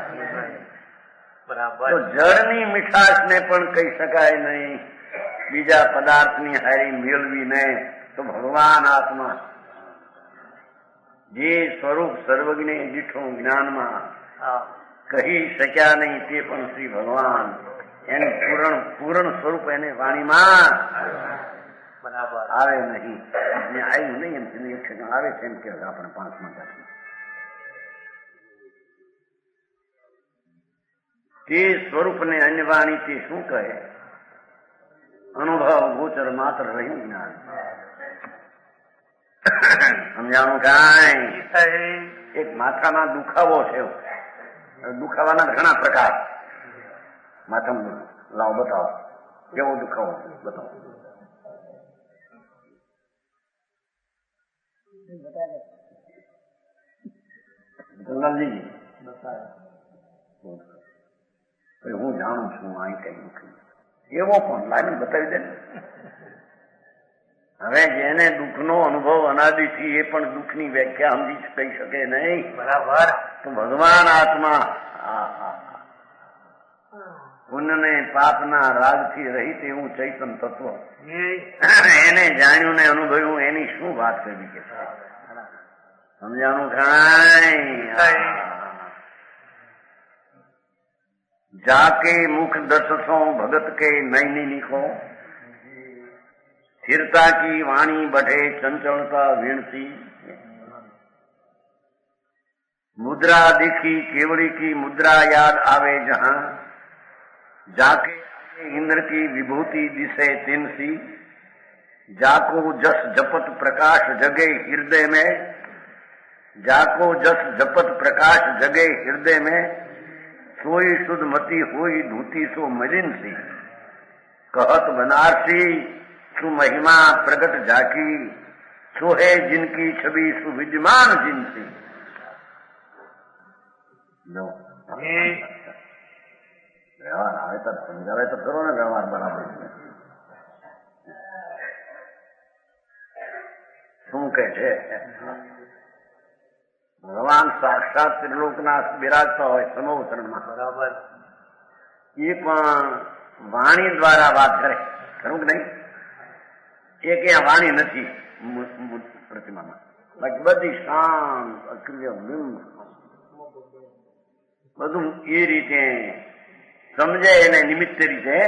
Speaker 2: બરાબર.
Speaker 1: તો જળની મીઠાશને પણ કહી શકાય નહીં, બીજા પદાર્થની હારી મેળવીને. તો ભગવાન આત્મા જે સ્વરૂપ સર્વજ્ઞ દીઠું જ્ઞાનમાં કહી શક્યા નહીં તે પણ શ્રી ભગવાન. એનું પૂર્ણ સ્વરૂપ એને વાણીમાં
Speaker 2: બરાબર
Speaker 1: આવે નહીં. આવ્યું નહીં એમ એક સેકન્ડ આવે છે એમ કે આપણે 5 મિનિટ તે સ્વરૂપને અન્ય વાણી તે શું કહે? અનુભવ ગોચર માત્ર રહ્યું જ્ઞાન. સમજાણું કાંઈ? એક માથામાં દુખાવો છે. દુખાવાના ઘણા પ્રકાર. માથામાં લાવો બતાવો કેવો દુખાવો બતાવો. ગંગાજી હું જાણું છું અહીં કઈ દુઃખ એવો પણ લાગે બતાવી દે. હવે જેને દુઃખનો અનુભવ અનાદિથી એ પણ દુઃખની વ્યાખ્યા સમજી કહી શકે નહીં.
Speaker 2: બરાબર.
Speaker 1: તો ભગવાન આત્મા પુણ્યને પાપના રાગથી રહિત એવું ચૈતન તત્વ એને જાણ્યું ને અનુભવ્યું એની શું વાત કરવી કે સમજાણું કાંઈ? જાકે મુખ દર્શો भगत के नैनी को स्थिरता की वाणी बढ़े चंचलता वीणती मुद्रा दिखी केवड़ी की मुद्रा याद आवे जहां जाके इंद्र की विभूति दिसे तिनसी जाको जस जपत प्रकाश जगे हृदय में जाको जस जपत प्रकाश जगे हृदय में सोई शुद्ध मती होई धूती सो मलिन सी कहत बनारसी सु महिमा प्रगट जाकी सो है जिनकी छवि सुविद्यमान जिनसी. व्यवहार આવે તો સમજાવે તો કરો ને વ્યવહાર બરાબર. શું કહે છે? ભગવાન સાક્ષાત ત્રિલોકના બિરાજતા હોય સમોવતરણમાં.
Speaker 2: બરાબર.
Speaker 1: એ પણ વાણી દ્વારા વાત કરે ખરું કે નહીં? એ ક્યાં વાણી નથી પ્રતિમામાં. બાકી બધી શાંત અક્રિય બધું એ રીતે સમજે એને નિમિત્ત રીતે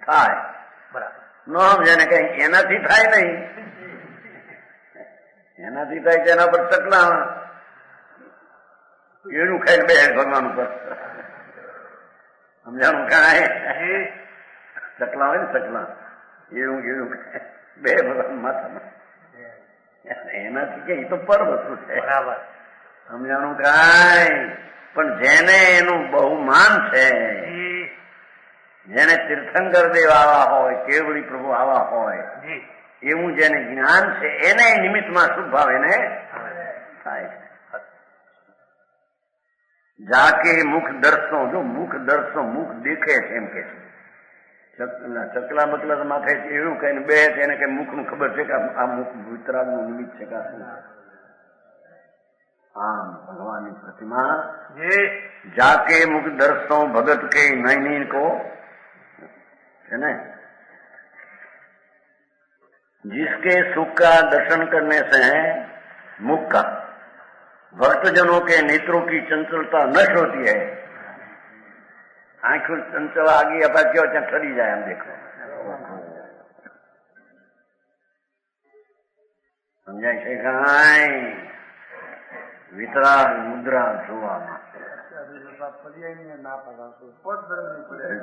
Speaker 1: થાય.
Speaker 2: બરાબર.
Speaker 1: ન સમજે ને કઈ એનાથી થાય નહીં. એનાથી થાય છે એના પર ચકલા એનું ખાઈ બે ભગવાન ઉપર સમજાણું કાંઈ? ચકલા હોય ને ચકલા એનું એનું બે ભગવાન માથામાં એનાથી કે તો પર વસ્તુ છે.
Speaker 2: બરાબર.
Speaker 1: સમજાણું કાંઈ? પણ જેને એનું બહુમાન છે, જેને તીર્થંકર દેવ આવા હોય, કેવડી પ્રભુ આવા હોય, એવું જેને જ્ઞાન છે એને નિમિત્તમાં શુભ ભાવ એને થાય છે. જાકે મુખ દર્શો, જો મુખ દર્શો મુખ દેખે છે એમ કે છે. ચકલા બકલા માથે એવું કઈ બે છે એને કઈ મુખ નું ખબર છે કે આ મુખ વિતરાગ નું નિમિત્ત છે કે આમ ભગવાનની प्रतिमा जाके मुख दर्शो भगत के नैनी को है ना, जिसके सुख का दर्शन करने से है मुख का भक्तजनों के नेत्रों की चंचलता नष्ट होती है. आंखों चंचल आगे अपा क्यों ठरी जाए हम देखो. समझाय છે કાંઈ? વિતરાગ મુદ્રા જોવામાં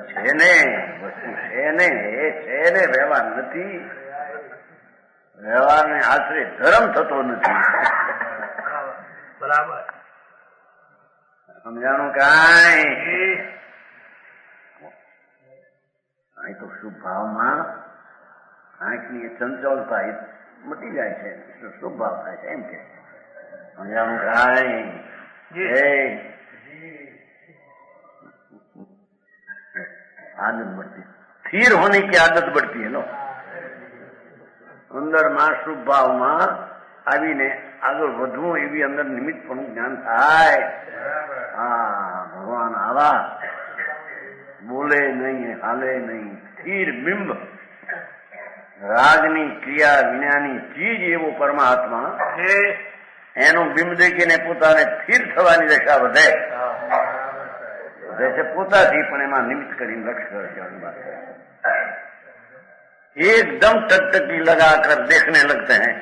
Speaker 1: છે ને વસ્તુ છે ને એ છે ને વ્યવહાર નથી. વ્યવહારને આશરે ધર્મ થતો નથી.
Speaker 2: બરાબર.
Speaker 1: સમજાણું કાંઈ? અહીં તો શુભ ભાવમાં આંખની ચંચળતા મટી જાય છે, શુભ ભાવ થાય છે એમ કે સમજાણું કાંઈ? आदत बढ़ती, स्थिर होने की आदत बढ़ती है. नो અંદર માં શુભ ભાવમાં આવીને આગળ વધવું એવી અંદર નિમિત્ત પણ જ્ઞાન થાય. હા, ભગવાન આવા બોલે નહીં, હાલે નહીં, સ્થિર બિંબ રાજની ક્રિયા વિનાની ચીજ એવો પરમાત્મા એનું બિંબ દેખીને પોતાને સ્થિર થવાની દશા વધે. जैसे પોતાથી પણ એમાં નિમિત્ત કરીને લક્ષ્ય કરે છે. एकदम टकटकी लगाकर देखने लगते हैं.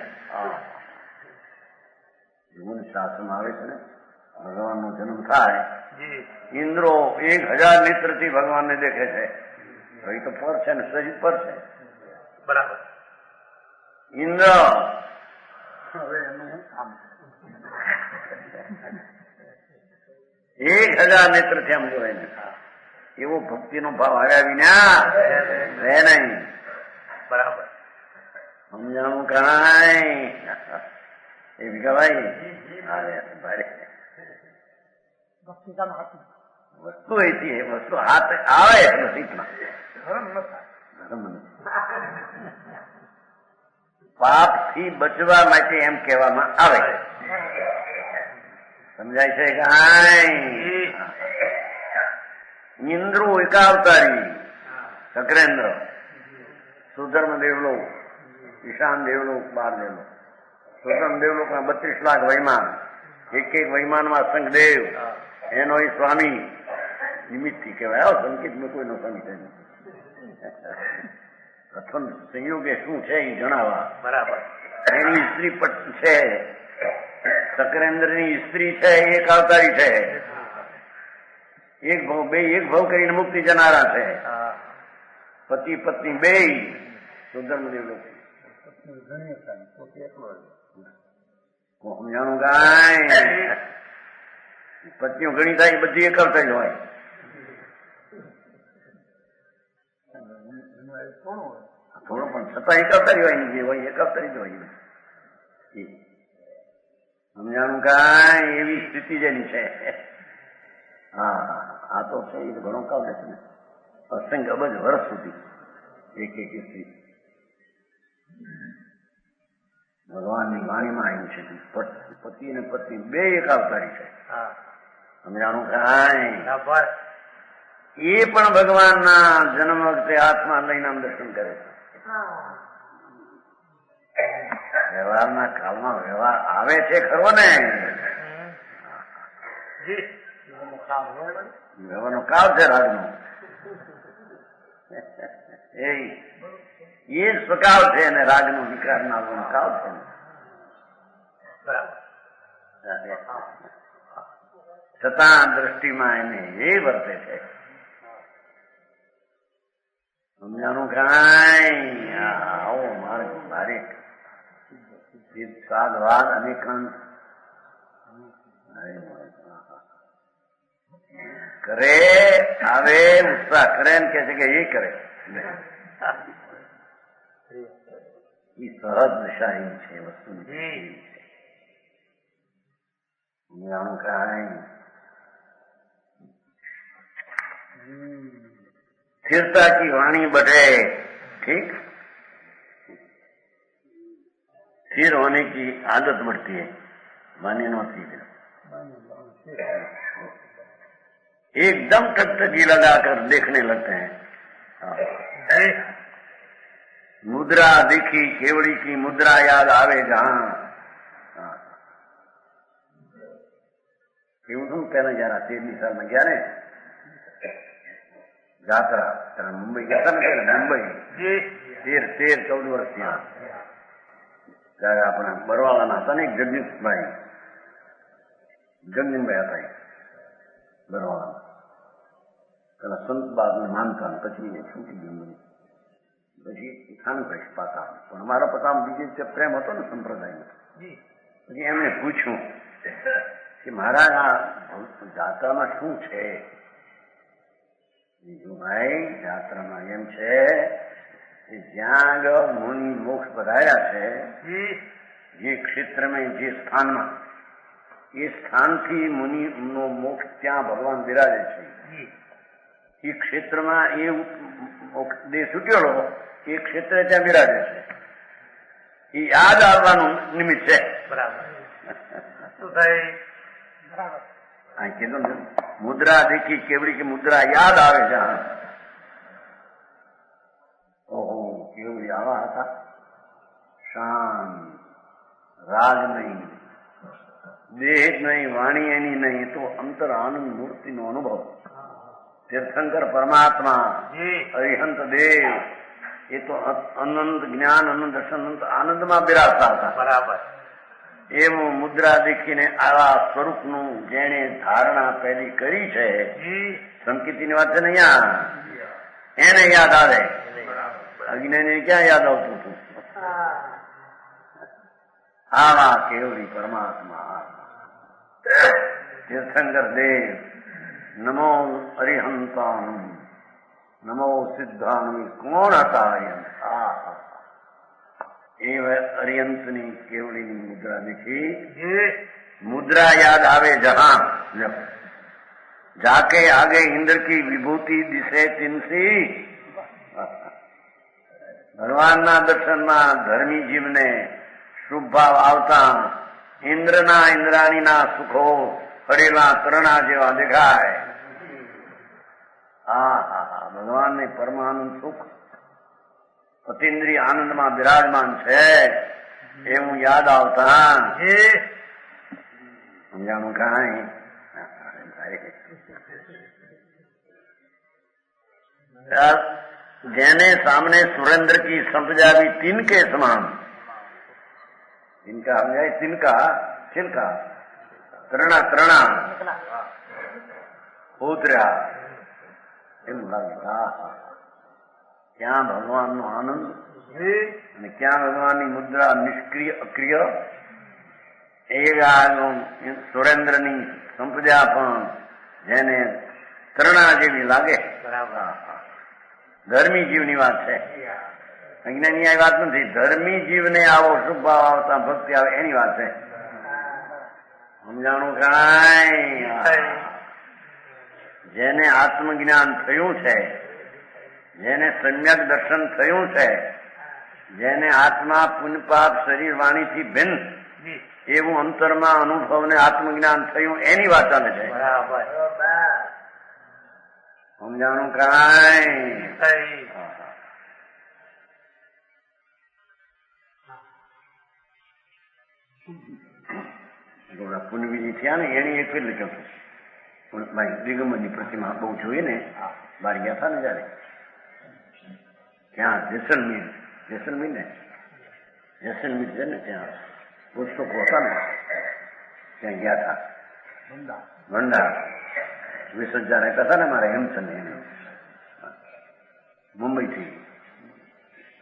Speaker 1: જીવન શાસન આવે છે ને, ભગવાનનો જન્મ થાય, ઇન્દ્રો 1000 નેત્રથી ભગવાનને દેખે છે. તો એ તો પર છે ને, શરીર પર છે.
Speaker 2: બરાબર.
Speaker 1: ઇન્દ્ર
Speaker 3: હવે એનું આમ
Speaker 1: 1000 નેત્રથી આમ જોવાય ને, એવો ભક્તિનો ભાવ આવ્યા વિના રહે નહીં.
Speaker 2: બરાબર.
Speaker 1: સમજાણું કાંઈ એ વિકાભાઈ ભારે
Speaker 3: ભક્તિકામ હાથમાં
Speaker 1: વસ્તુ એથી વસ્તુ હાથ આવે નસીબમાં.
Speaker 3: ધર્મ ન થાય.
Speaker 1: ધર્મ નથી. પાપ થી બચવા માટે એમ કહેવામાં આવે. સમજાય છે કાંઈ? ઇન્દ્રો એકાવતારી, ચક્રેન્દ્ર, સુધર્મ દેવલોક, ઈશાન દેવલોક, 12 દેવલોક. સુધર્મ દેવલોકમાં 32 લાખ વૈમાન, એક વૈમાનમાં શંખદેવ, એનો એ સ્વામી નિમિત્તથી કહેવાય. સંકેતમાં કોઈનો સ્વામી છે નહીં. પ્રથમ સંયોગે શું છે એ જણાવવા.
Speaker 2: બરાબર.
Speaker 1: એની સ્ત્રી છે, ચક્રેન્દ્રની સ્ત્રી છે, એક અવતારી છે. એક ભાવ કરીને મુક્તિ જનારા છે. પતિ પત્ની બે સુધર્મ દેવલોક.
Speaker 3: ઘણી થાય પોતે એકલો
Speaker 1: સમજાણું કાંઈ? પત્નીઓ ઘણી થાય, બધી એક અવતારી હોય. થોડો પણ છતાં એક અવતારી હોય ને, જે હોય એક અવતારી જ હોય. સમજાણું કાંઈ? એવી સ્થિતિ જેની છે. હા, આ તો છે એ ઘણો કાળ છે ને, અસંખ્ય અબજ વર્ષ સુધી એક સ્ત્રી. ભગવાનની વાણીમાં આવ્યું છે પતિ અને પત્ની બે એક અવતારી છે. સમજાણું કાંઈ?
Speaker 2: બરાબર.
Speaker 1: એ પણ ભગવાનના જન્મ વખતે હાથમાં લઈને આમ દર્શન કરે છે. વ્યવહારના કાળમાં વ્યવહાર આવે છે ખરો ને? વ્યવહારનો કાળ છે રાજનો. એ સ્વકાળ છે અને રાજનો વિકાર નામનો કાળ છે. છતાં દ્રષ્ટિમાં એને એ વર્તે છે. સમજાણું કાંઈ? આવો માર્ગ ભારે સાધવાદ અનેકાંત કરે, આવે, ઉત્સાહ કરે ને કે છે કે એ કરે. એ સહજ દશા એવી છે વસ્તુની. સમજાણું કાંઈ? स्थिरता की वाणी बढ़े, ठीक, स्थिर होने की आदत बढ़ती है. वाणी होती है एकदम टकटकी लगाकर देखने लगते हैं. मुद्रा देखी केवड़ी की मुद्रा याद आवे जहां. એવું શું પહેલા જયારે 13મી સાલમાં ગયા ને જાત્રા, ત્યારે મુંબઈ ગયા હતા ને, મુંબઈ 13-14 વર્ષ ત્યાં. ત્યારે આપણા બરવાળાના હતા ને એક જગદીશભાઈ હતા એ બરવાળા. પેલા સંત બાદને માનતા, પછી છૂટી ગયું, પછી ખાનું કહીશ પાતા. પણ અમારા પતામાં બીજી રીતે પ્રેમ હતો ને સંપ્રદાયનો. પછી એમને પૂછ્યું કે મહારાજ આ જાત્રામાં શું છે? બીજું ભાઈ, જાત્રામાં એમ છે કે જ્યાં આગળ મુનિ મોક્ષ પધાર્યા છે, જે ક્ષેત્રમાં, જે સ્થાનમાં, એ સ્થાનથી મુનિનો મોક્ષ ત્યાં ભગવાન બિરાજે છે. એ ક્ષેત્રમાં એ દેહ છૂટેલો એ ક્ષેત્ર ત્યાં બિરાજે છે. એ યાદ આવવાનું નિમિત્ત છે.
Speaker 2: બરાબર. શું થાય?
Speaker 3: બરાબર.
Speaker 1: હા, કીધું ને, મુદ્રા દેખી કેવડી કે મુદ્રા યાદ આવે છે. ઓહો, કેવડી આવા હતા, શાંત, રાગ નહીં, દેહ જ નહીં, વાણી એની નહીં, તો અંતર આનંદ મૂર્તિનો અનુભવ. તીર્થંકર પરમાત્મા, અરિહંત દેવ, એ તો અનંત જ્ઞાન, અનંત દર્શન, અનંત આનંદમાં બિરાજતા હતા.
Speaker 2: બરાબર.
Speaker 1: એવું મુદ્રા દેખીને આવા સ્વરૂપનું જેણે ધારણા પહેલી કરી છે, સંકેતીની વાત છે ને અહીંયા, એને યાદ આવે,
Speaker 2: બરાબર.
Speaker 1: અજ્ઞાની ક્યાં યાદ આવતું હતું? આવા કેવડી પરમાત્મા તીર્થંકર દેવ નમો અરિહંતાનમ નમો સિદ્ધાનમ. કોણ હતા અરિહંત? એ અરિહંતની કેવડીની મુદ્રા દેખી. मुद्रा याद आवे जहां जाके आगे इंद्र की विभूति दिसे तिनसी. ભગવાનના દર્શનમાં ધર્મી જીવને શુભ ભાવ આવતા ઇન્દ્રના ઇન્દ્રાણીના સુખો પડેલા તરણા જેવા દેખાય. ભગવાનને પરમાનંદ સુખ અતિન્દ્રિય આનંદમાં બિરાજમાન છે એવું યાદ આવતા સમજાણું કાંઈ. જેने सामने सुरेंद्र की संपजा भी तिनके समान. तिनका समझाए, तिनका छिलका ત્રણા ત્રણા ઉતર્યા એમ લાગે. ક્યાં ભગવાનનો આનંદ અને ક્યાં ભગવાનની મુદ્રા નિષ્ક્રિય અક્રિય. એ સુરેન્દ્રની સંપજા પણ જેને ત્રણા જેવી લાગે. ધર્મી જીવની વાત છે, અજ્ઞાની આ વાત નથી. ધર્મી જીવને આવો શુભ ભાવ આવતા ભક્તિ આવે એની વાત છે. સમજાણું કાંઈ? જેને આત્મજ્ઞાન થયું છે, જેને સમ્યક દર્શન થયું છે, જેને આત્મા પુનપાપ શરીર વાણીથી ભિન્ન એવું અંતરમાં અનુભવને આત્મજ્ઞાન થયું એની વાત ચાલે છે. સમજાણું કાંઈ? પુનવીજી થયા ને એની એક ફેર લખ્યું પણ ભાઈ દિગંબરની પ્રતિમા બહુ જોઈએ ને. બહાર ગયા હતા ને જયારે ત્યાં જેસલમીર ને જેસલમીર છે ને ત્યાં પુસ્તકો હતા ને ત્યાં ગયા હતા. ભંડાર 20,000 રહેતા હતા ને મારે હેમચંદ મુંબઈથી.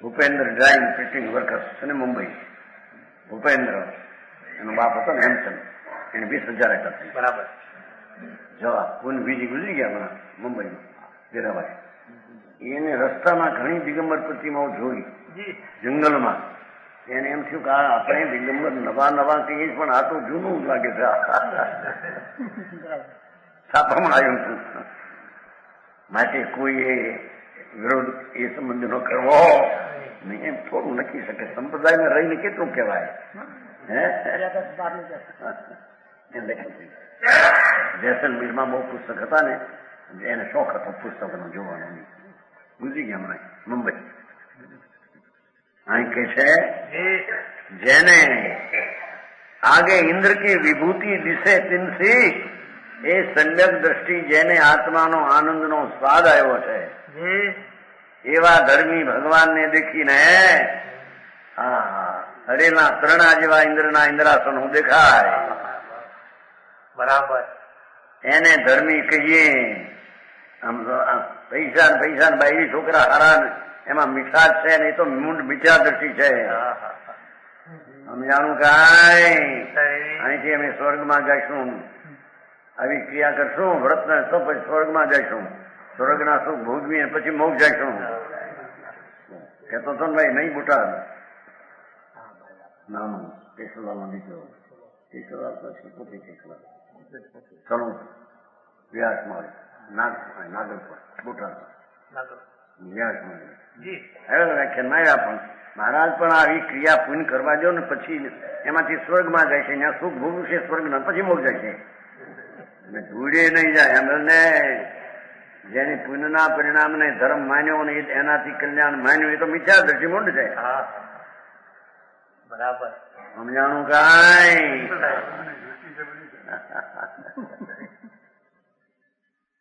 Speaker 1: ભૂપેન્દ્ર ડ્રાઇંગ પ્રિન્ટિંગ વર્કર્સ છે ને મુંબઈ. ભૂપેન્દ્ર એનો બાપ હતો ને હેમચંદ, એને 20,000 રહેતા હતા.
Speaker 2: બરાબર.
Speaker 1: જવા પૂન બીજી ગુજરી ગયા હમણાં મુંબઈમાં વીરાભાઈ. એને રસ્તામાં ઘણી દિગંબર પ્રતિમાઓ જોઈ જંગલમાં. એને એમ થયું કે આપણે દિગંબર નવા કહીએ પણ આ તો જૂનું લાગે છે. છાપામાં આવ્યું હતું. માટે કોઈ એ વિરોધ એ સંબંધ ન કરવો નહીં એમ થોડું લખી શકે. સંપ્રદાયમાં રહીને કેટલું કહેવાય. એમ લખ્યું. જેસલમીરમાં બહુ પુસ્તક હતા ને, એને શોખ હતો પુસ્તકનો જોવાનો. ગુજરી ગયા હમણાં મુંબઈ. અહીં કે છે જેને આગે ઇન્દ્ર કી વિભૂતિ દિશે તિનસી. એ સમ્યક દ્રષ્ટિ જેને આત્માનો આનંદનો સ્વાદ આવ્યો છે એવા ધર્મી ભગવાનને દેખીને હરેના ત્રણા જેવા ઇન્દ્રના ઇન્દ્રાસનો દેખાય.
Speaker 2: બરાબર.
Speaker 1: એને ધર્મી કહીએ. આમ પૈસા બાયરી છોકરા હારા એમાં મીઠાશ છે ને એ તો મૂંડ મીઠા દ્રષ્ટિ છે. સમજાણું કાંઈ? અહીંથી અમે સ્વર્ગમાં જઈશું, આવી ક્રિયા કરશું વ્રત તો પછી સ્વર્ગમાં જઈશું, સ્વર્ગના સુખ ભોગવીને પછી મોક્ષ જઈશું. કેતો તો ને ભાઈ નહીં બુટા નાનું કેશવલાલનો દીકરો. કેશવલાલ પછી પોતે કેશવલાલ ચલો વ્યાસ મળે નાગરપુર બુટા વ્યાસ મળે વ્યાખ્યાન આવ્યા. પણ મહારાજ પણ આવી ક્રિયા પૂર્ણ કરવા દો ને પછી એમાંથી સ્વર્ગમાં જાય છે. ત્યાં સુખ ભોગવું છે સ્વર્ગના, પછી મોક્ષ જાય છે. ધૂળે નહીં જાય. એમને જેની પુણ્યના પરિણામને ધર્મ માન્યો ને એનાથી કલ્યાણ માન્યું એ તો મિથ્યા દ્રષ્ટિ મૂંડ છે.
Speaker 2: બરાબર.
Speaker 1: સમજાણું કાંઈ?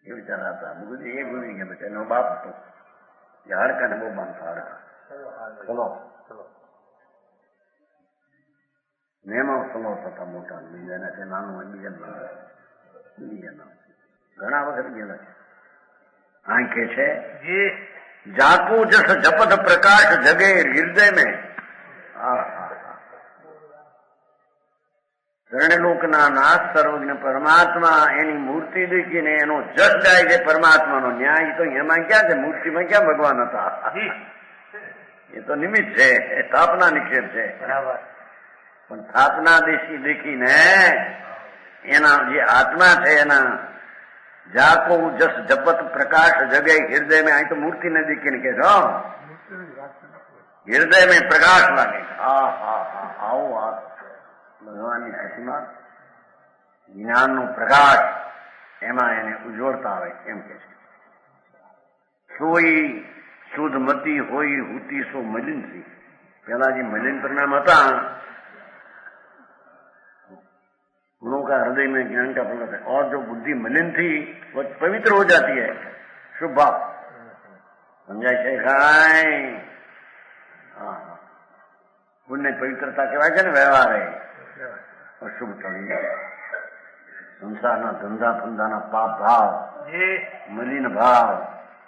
Speaker 1: એ વિચારા હતા એ ભૂલી ગયા. બેટા એનો બાપ હતો એ હાડકાને બહુ બાંધતા હાડકા. ચલો મેમાં સલો થતા મોટા બીજાના છે નાનું બીજા નામ ઘણા વખત ગયેલા છે. અહીં કે છે जाको जस जपत प्रकाश जगे हृदय में ત્રણલોકના નાથ સર્વજ્ઞ પરમાત્મા એની મૂર્તિ દેખીને એનો જસ ગાય છે પરમાત્માનો ન્યાય. તો એમાં ક્યાં છે? મૂર્તિમાં ક્યાં ભગવાન હતા? એ તો નિમિત્ત છે, એ સ્થાપના નિક્ષેપ છે.
Speaker 2: બરાબર.
Speaker 1: પણ સ્થાપના દેખીને એના જે આત્મા છે એના જાકો જસ જપત પ્રકાશ જગે હૃદય में અહીં તો મૂર્તિ ને દેખીને કે છો હૃદય में પ્રકાશ લાગે. હા હા હા આવું આ ભગવાનની પ્રતિમા જ્ઞાનનો પ્રકાશ એમાં એને ઉજ્જવળતા આવે એમ કે છે. સોઈ શુદ્ધ મતી હોય હુતી સો મલિન થી. પેલા જે मलिन परिणाम હતા गुणों का हृदय में ज्ञान का प्रकट है. और जो बुद्धि मलिन थी वो पवित्र हो जाती है. शुभ भाव समझाय છે કાંઈ? હા પુણ્ય પવિત્રતા કહેવાય છે ને વ્યવહાર એ અશુભ ટળી જાય. સંસારના ધંધા ફંદાના પાપ ભાવ મલિન ભાવ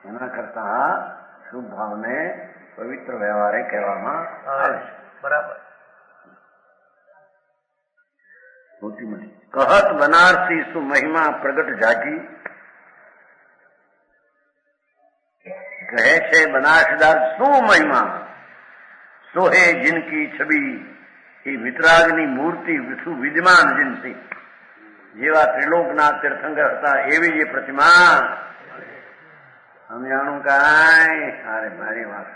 Speaker 1: એના કરતા શુભ ભાવને પવિત્ર વ્યવહારે કહેવામાં આવે છે.
Speaker 2: બરાબર.
Speaker 1: कहत बनारसी सु महिमा प्रगट जागी. કહે છે બનારસદાસ શું મહિમા સોહે जिनकी छवि એ વિતરાગની મૂર્તિ શું વિદ્યમાન जिनसी. જેવા ત્રિલોકના તીર્થંકર હતા એવી જે પ્રતિમા. સમજાણું કાંઈ? અરે મારી વાત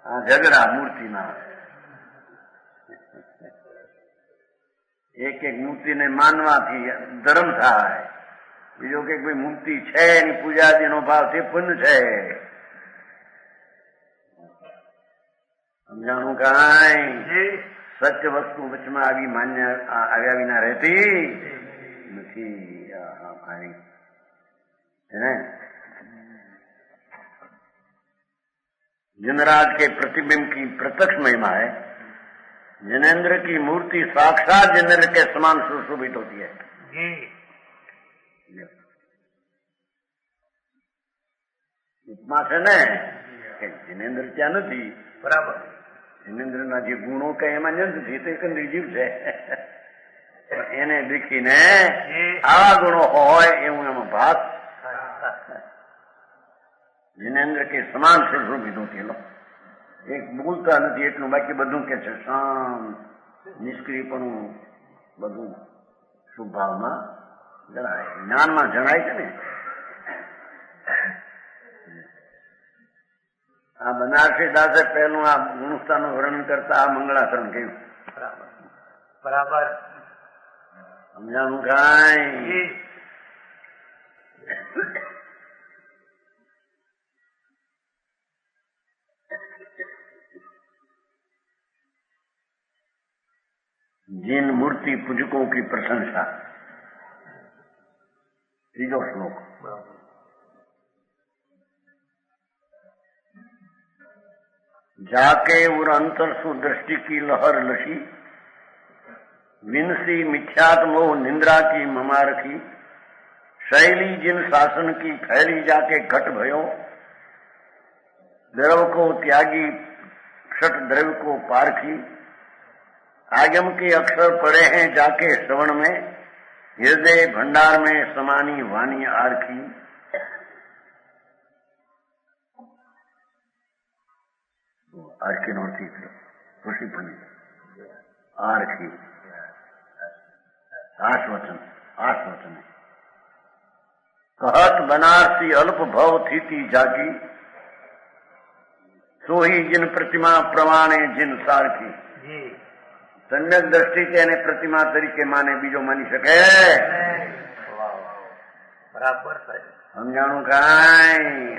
Speaker 1: આ ઝઘડા મૂર્તિના. એક એક મૂર્તિને માનવાથી ધર્મ થાય. બીજો કે કોઈ મૂર્તિ છે એની પૂજાદીનો ભાવ તે પુણ્ય છે. સમજાણું કાંઈ? સત્ય વસ્તુ વચમાં આવી માન્ય આવ્યા વિના રહેતી નથી. जिनराज के प्रतिबिंब की प्रत्यक्ष महिमा है. जिनेन्द्र की मूर्ति साक्षात जिनेन्द्र के समान सुशोभित होती है. ઉપમા છે ને કે जिनेन्द्र ત્યાં નથી.
Speaker 2: બરાબર.
Speaker 1: जिनेन्द्રના જે ગુણો કઈ એમાં નથી, તો એક નિર્જીવ છે. એને દેખીને આવા ગુણો હોય એવું એમાં ભાત. जिनेन्द्र के સમાન સુશોભિત હોતી. એક બોલતા નથી એટલું, બાકી બધું કે છે શાંત નિષ્ક્રિયપણું બધું શુભ ભાવમાં જણાય, જ્ઞાનમાં જણાય છે ને. આ બનારસી દાસે પહેલું આ ગુણસ્થાનું વર્ણન કરતા આ મંગળાચરણ કહ્યું.
Speaker 2: બરાબર.
Speaker 1: સમજાણું કાંઈ? जिन मूर्ति पूजकों की प्रशंसा. तीजो श्लोक. जाके उर अंतर सु दृष्टि की लहर लशी, विनसी मिथ्यात्मो निंद्रा की ममारखी, शैली जिन शासन की फैली जाके घट भयो, द्रव को त्यागी क्षट द्रव्य को पारखी, आगम के अक्षर पड़े हैं जाके श्रवण में, हृदय भंडार में समानी वाणी आरखी. आरखी नोटी खुशी बनी आरखी आश्वचन आश्वचन. कहत बनारसी अल्प भव थी जागी, सोही जिन प्रतिमा प्रमाणे जिन सारखी. सम्यक દ્રષ્ટિથી એને પ્રતિમા તરીકે માને, બીજો માની શકે?
Speaker 2: બરાબર.
Speaker 1: સમજાણું કાંઈ?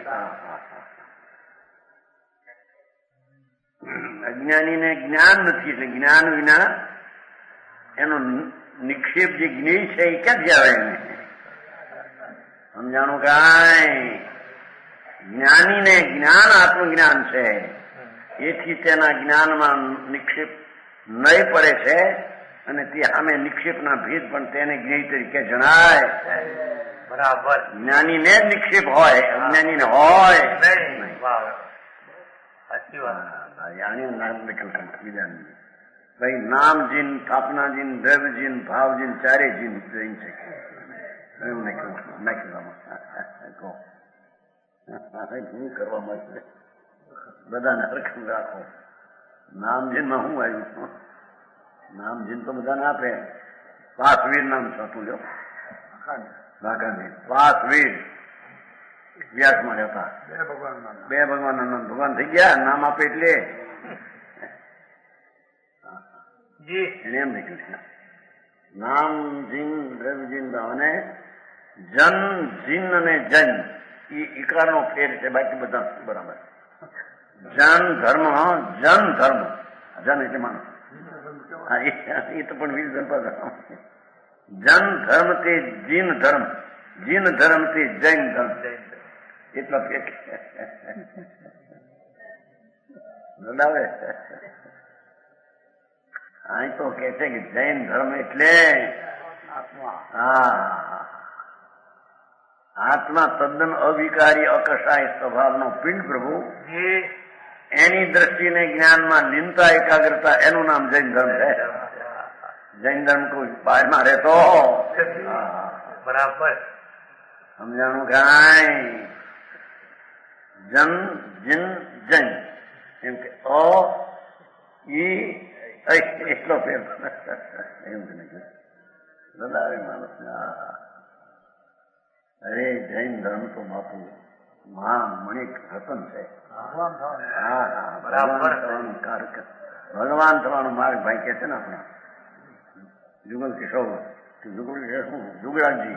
Speaker 1: અજ્ઞાનીને જ્ઞાન નથી, એટલે જ્ઞાન વિના એનો નિક્ષેપ જે જ્ઞેય છે એ ક્યાંથી આવે એને? સમજાણું કાંઈ? જ્ઞાનીને જ્ઞાન આત્મજ્ઞાન છે, એથી તેના જ્ઞાનમાં નિક્ષેપ નહીં પડે છે, અને તે સામે નિક્ષેપના ભેદ પણ તેને જ્ઞેય તરીકે જણાય.
Speaker 2: બરાબર.
Speaker 1: જ્ઞાનીને જ નિક્ષેપ હોય, અજ્ઞાનીને હોય
Speaker 2: નહીં. વાહ, સાચી વાત.
Speaker 1: આને નામ લખ્યું છે બીજાને. ભાઈ નામ જીન, સ્થાપના જીન, દ્રવ્ય જીન, ભાવ જીન, ચારે જીન જૈન છે. એમ નાખ્યું શું કરવા માટે બધાને હરખમ રાખો. નામ જીનમાં શું આવ્યું? નામ જીન તો બધાને આપે. પાસવીર નામ છતું લો, વાઘાજી પાસવીર વ્યાસમાં રહેતા. બે ભગવાન નામ ભગવાન થઈ ગયા. નામ આપે એટલે એને એમ લખ્યું છે નામ જીન, દ્રવ્ય જીન અને જન જીન અને જન એ ઇકારનો ફેર છે, બાકી બધા બરાબર. જન ધર્મ, જન ધર્મ, જન એટલે માણસ. એ તો પણ વીર જનપદ. જન ધર્મ તે જીન ધર્મ, જીન ધર્મ તે જૈન ધર્મ. એટલા ફેર બરાબર. અહીં તો કે છે કે જૈન ધર્મ એટલે આત્મા તદ્દન અવિકારી અકશાય સ્વભાવનો પિંડ પ્રભુ. એની દ્રષ્ટિને જ્ઞાનમાં લીનતા, એકાગ્રતા, એનું નામ જૈન ધર્મ છે. જૈન ધર્મ કોઈ બહારમાં રહેતો
Speaker 2: બરાબર
Speaker 1: સમજાણું કાંઈ. જન જીન જૈન એમ કે એટલો ફેર એમ બધાવે માણસ. અરે જૈન ધર્મ તો બાપુ મહામણિક રતન છે. ભગવાન થવાનું માર્ગ ભાઈ કે છે ને આપણા જુગલ કિશોર, જુગરાજજી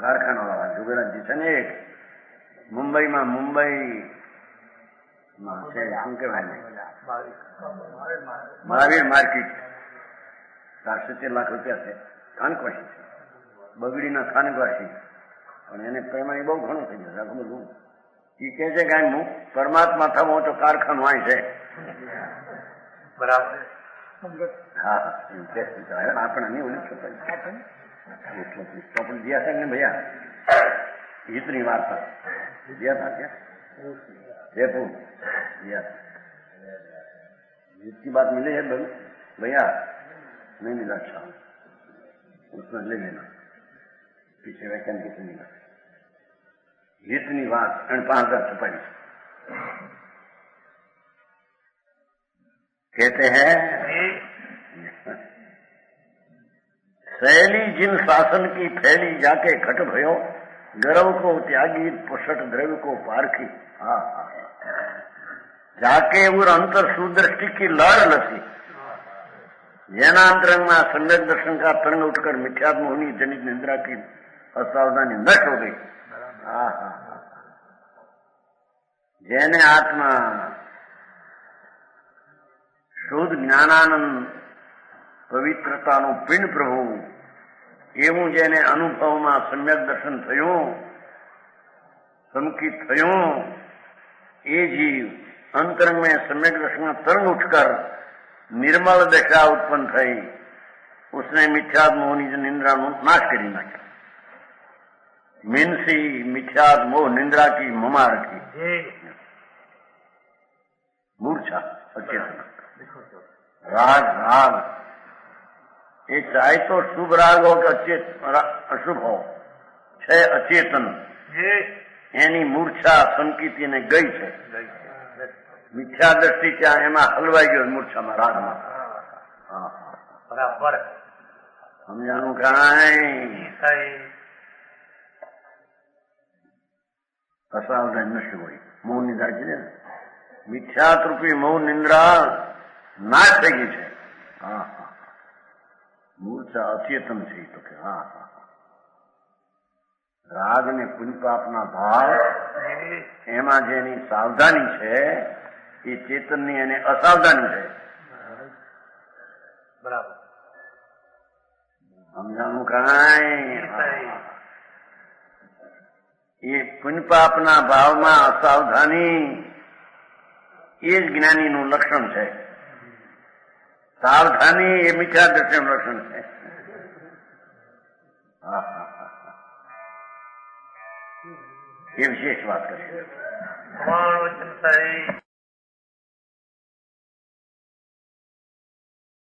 Speaker 1: કારખાના વાળા જુગરાજજી છે ને એક મુંબઈમાં, મુંબઈમાં છે શું કહેવાય મહાવીર માર્કેટ. 70 લાખ રૂપિયા છે. સ્થાનકવાસી છે, બગડીના સ્થાનકવાસી. પણ એને પ્રેમાની બહુ ઘણું થઈ જશે. આખું બધું એ કે છે કે હું પરમાત્મા થવો તો કારખાનું અહીં છે.
Speaker 2: બરાબર.
Speaker 1: હા આપણે નહીં ઓલું ચોપડી દિયા છે ને ભૈયા હિતની વાર્તા દિયા था क्या जयपुर दिया जिसकी बात मिली है भैया नहीं मिला. अच्छा उसमें ले लेना, पीछे व्याख्यान किसे मिला. हितनी बात 5,000 छपाई. कहते हैं शैली जिन शासन की फैली जाके खट भयो, गर्व को त्यागी पुषट द्रव्य को पारखी. जाके उर अंतर सुदृष्टि की लड़ लसी, જેના અંતરંગમાં સમ્યક દર્શન का तरंग उठकर मिथ्यात्म होनी जनित निंद्रा की असावधानी नष्ट हो गई. જેને આત્મા શુદ્ધ જ્ઞાનાનંદ પવિત્રતાનું પિંડ પ્રભુ એવું જેને અનુભવમાં સમ્યક દર્શન થયું, સંકિત થયું, એ જીવ अंतरंग में सम्यक दर्शन में तरंग उठकर निर्मल दशा उत्पन्न थई. उसने मिथ्यात्म मोहनी निंद्रा नाश करी नाख्या. मीनसी मिथ्यात्म मोह निंद्रा की ममार की मूर्छा अचेतन राग राग ये चाहे तो शुभ राग हो कि अशुभ हो, छे अचेतन एनी मूर्छा संकिति ने गई है. मिथ्या दृष्टि ત્યાં એમાં હલવાઈ ગયો મૂર્છામાં, રાગમાં.
Speaker 2: બરાબર
Speaker 1: સમજાનું કાંઈ. અસાવધાન નષ્ટ હોય. મૌન નિંદ્રા છે ને, મિથ્યાત રૂપી મૌન નિંદ્રા નાશ થઈ ગઈ છે. મૂર્છા અચેતન છે. તો કે રાગ ને પુંજપાપના ભાવ એમાં જેની સાવધાની છે એ ચેતનની અને અસાવધાની છે.
Speaker 2: બરાબર
Speaker 1: સમજાનું કાંઈ. એ પુંજપાપના ભાવમાં અસાવધાની એ જ જ્ઞાનીનું લક્ષણ છે. સાવધાની એ મિથ્યા દર્શનનું લક્ષણ છે. એ વિશેષ વાત કરી.
Speaker 2: પણ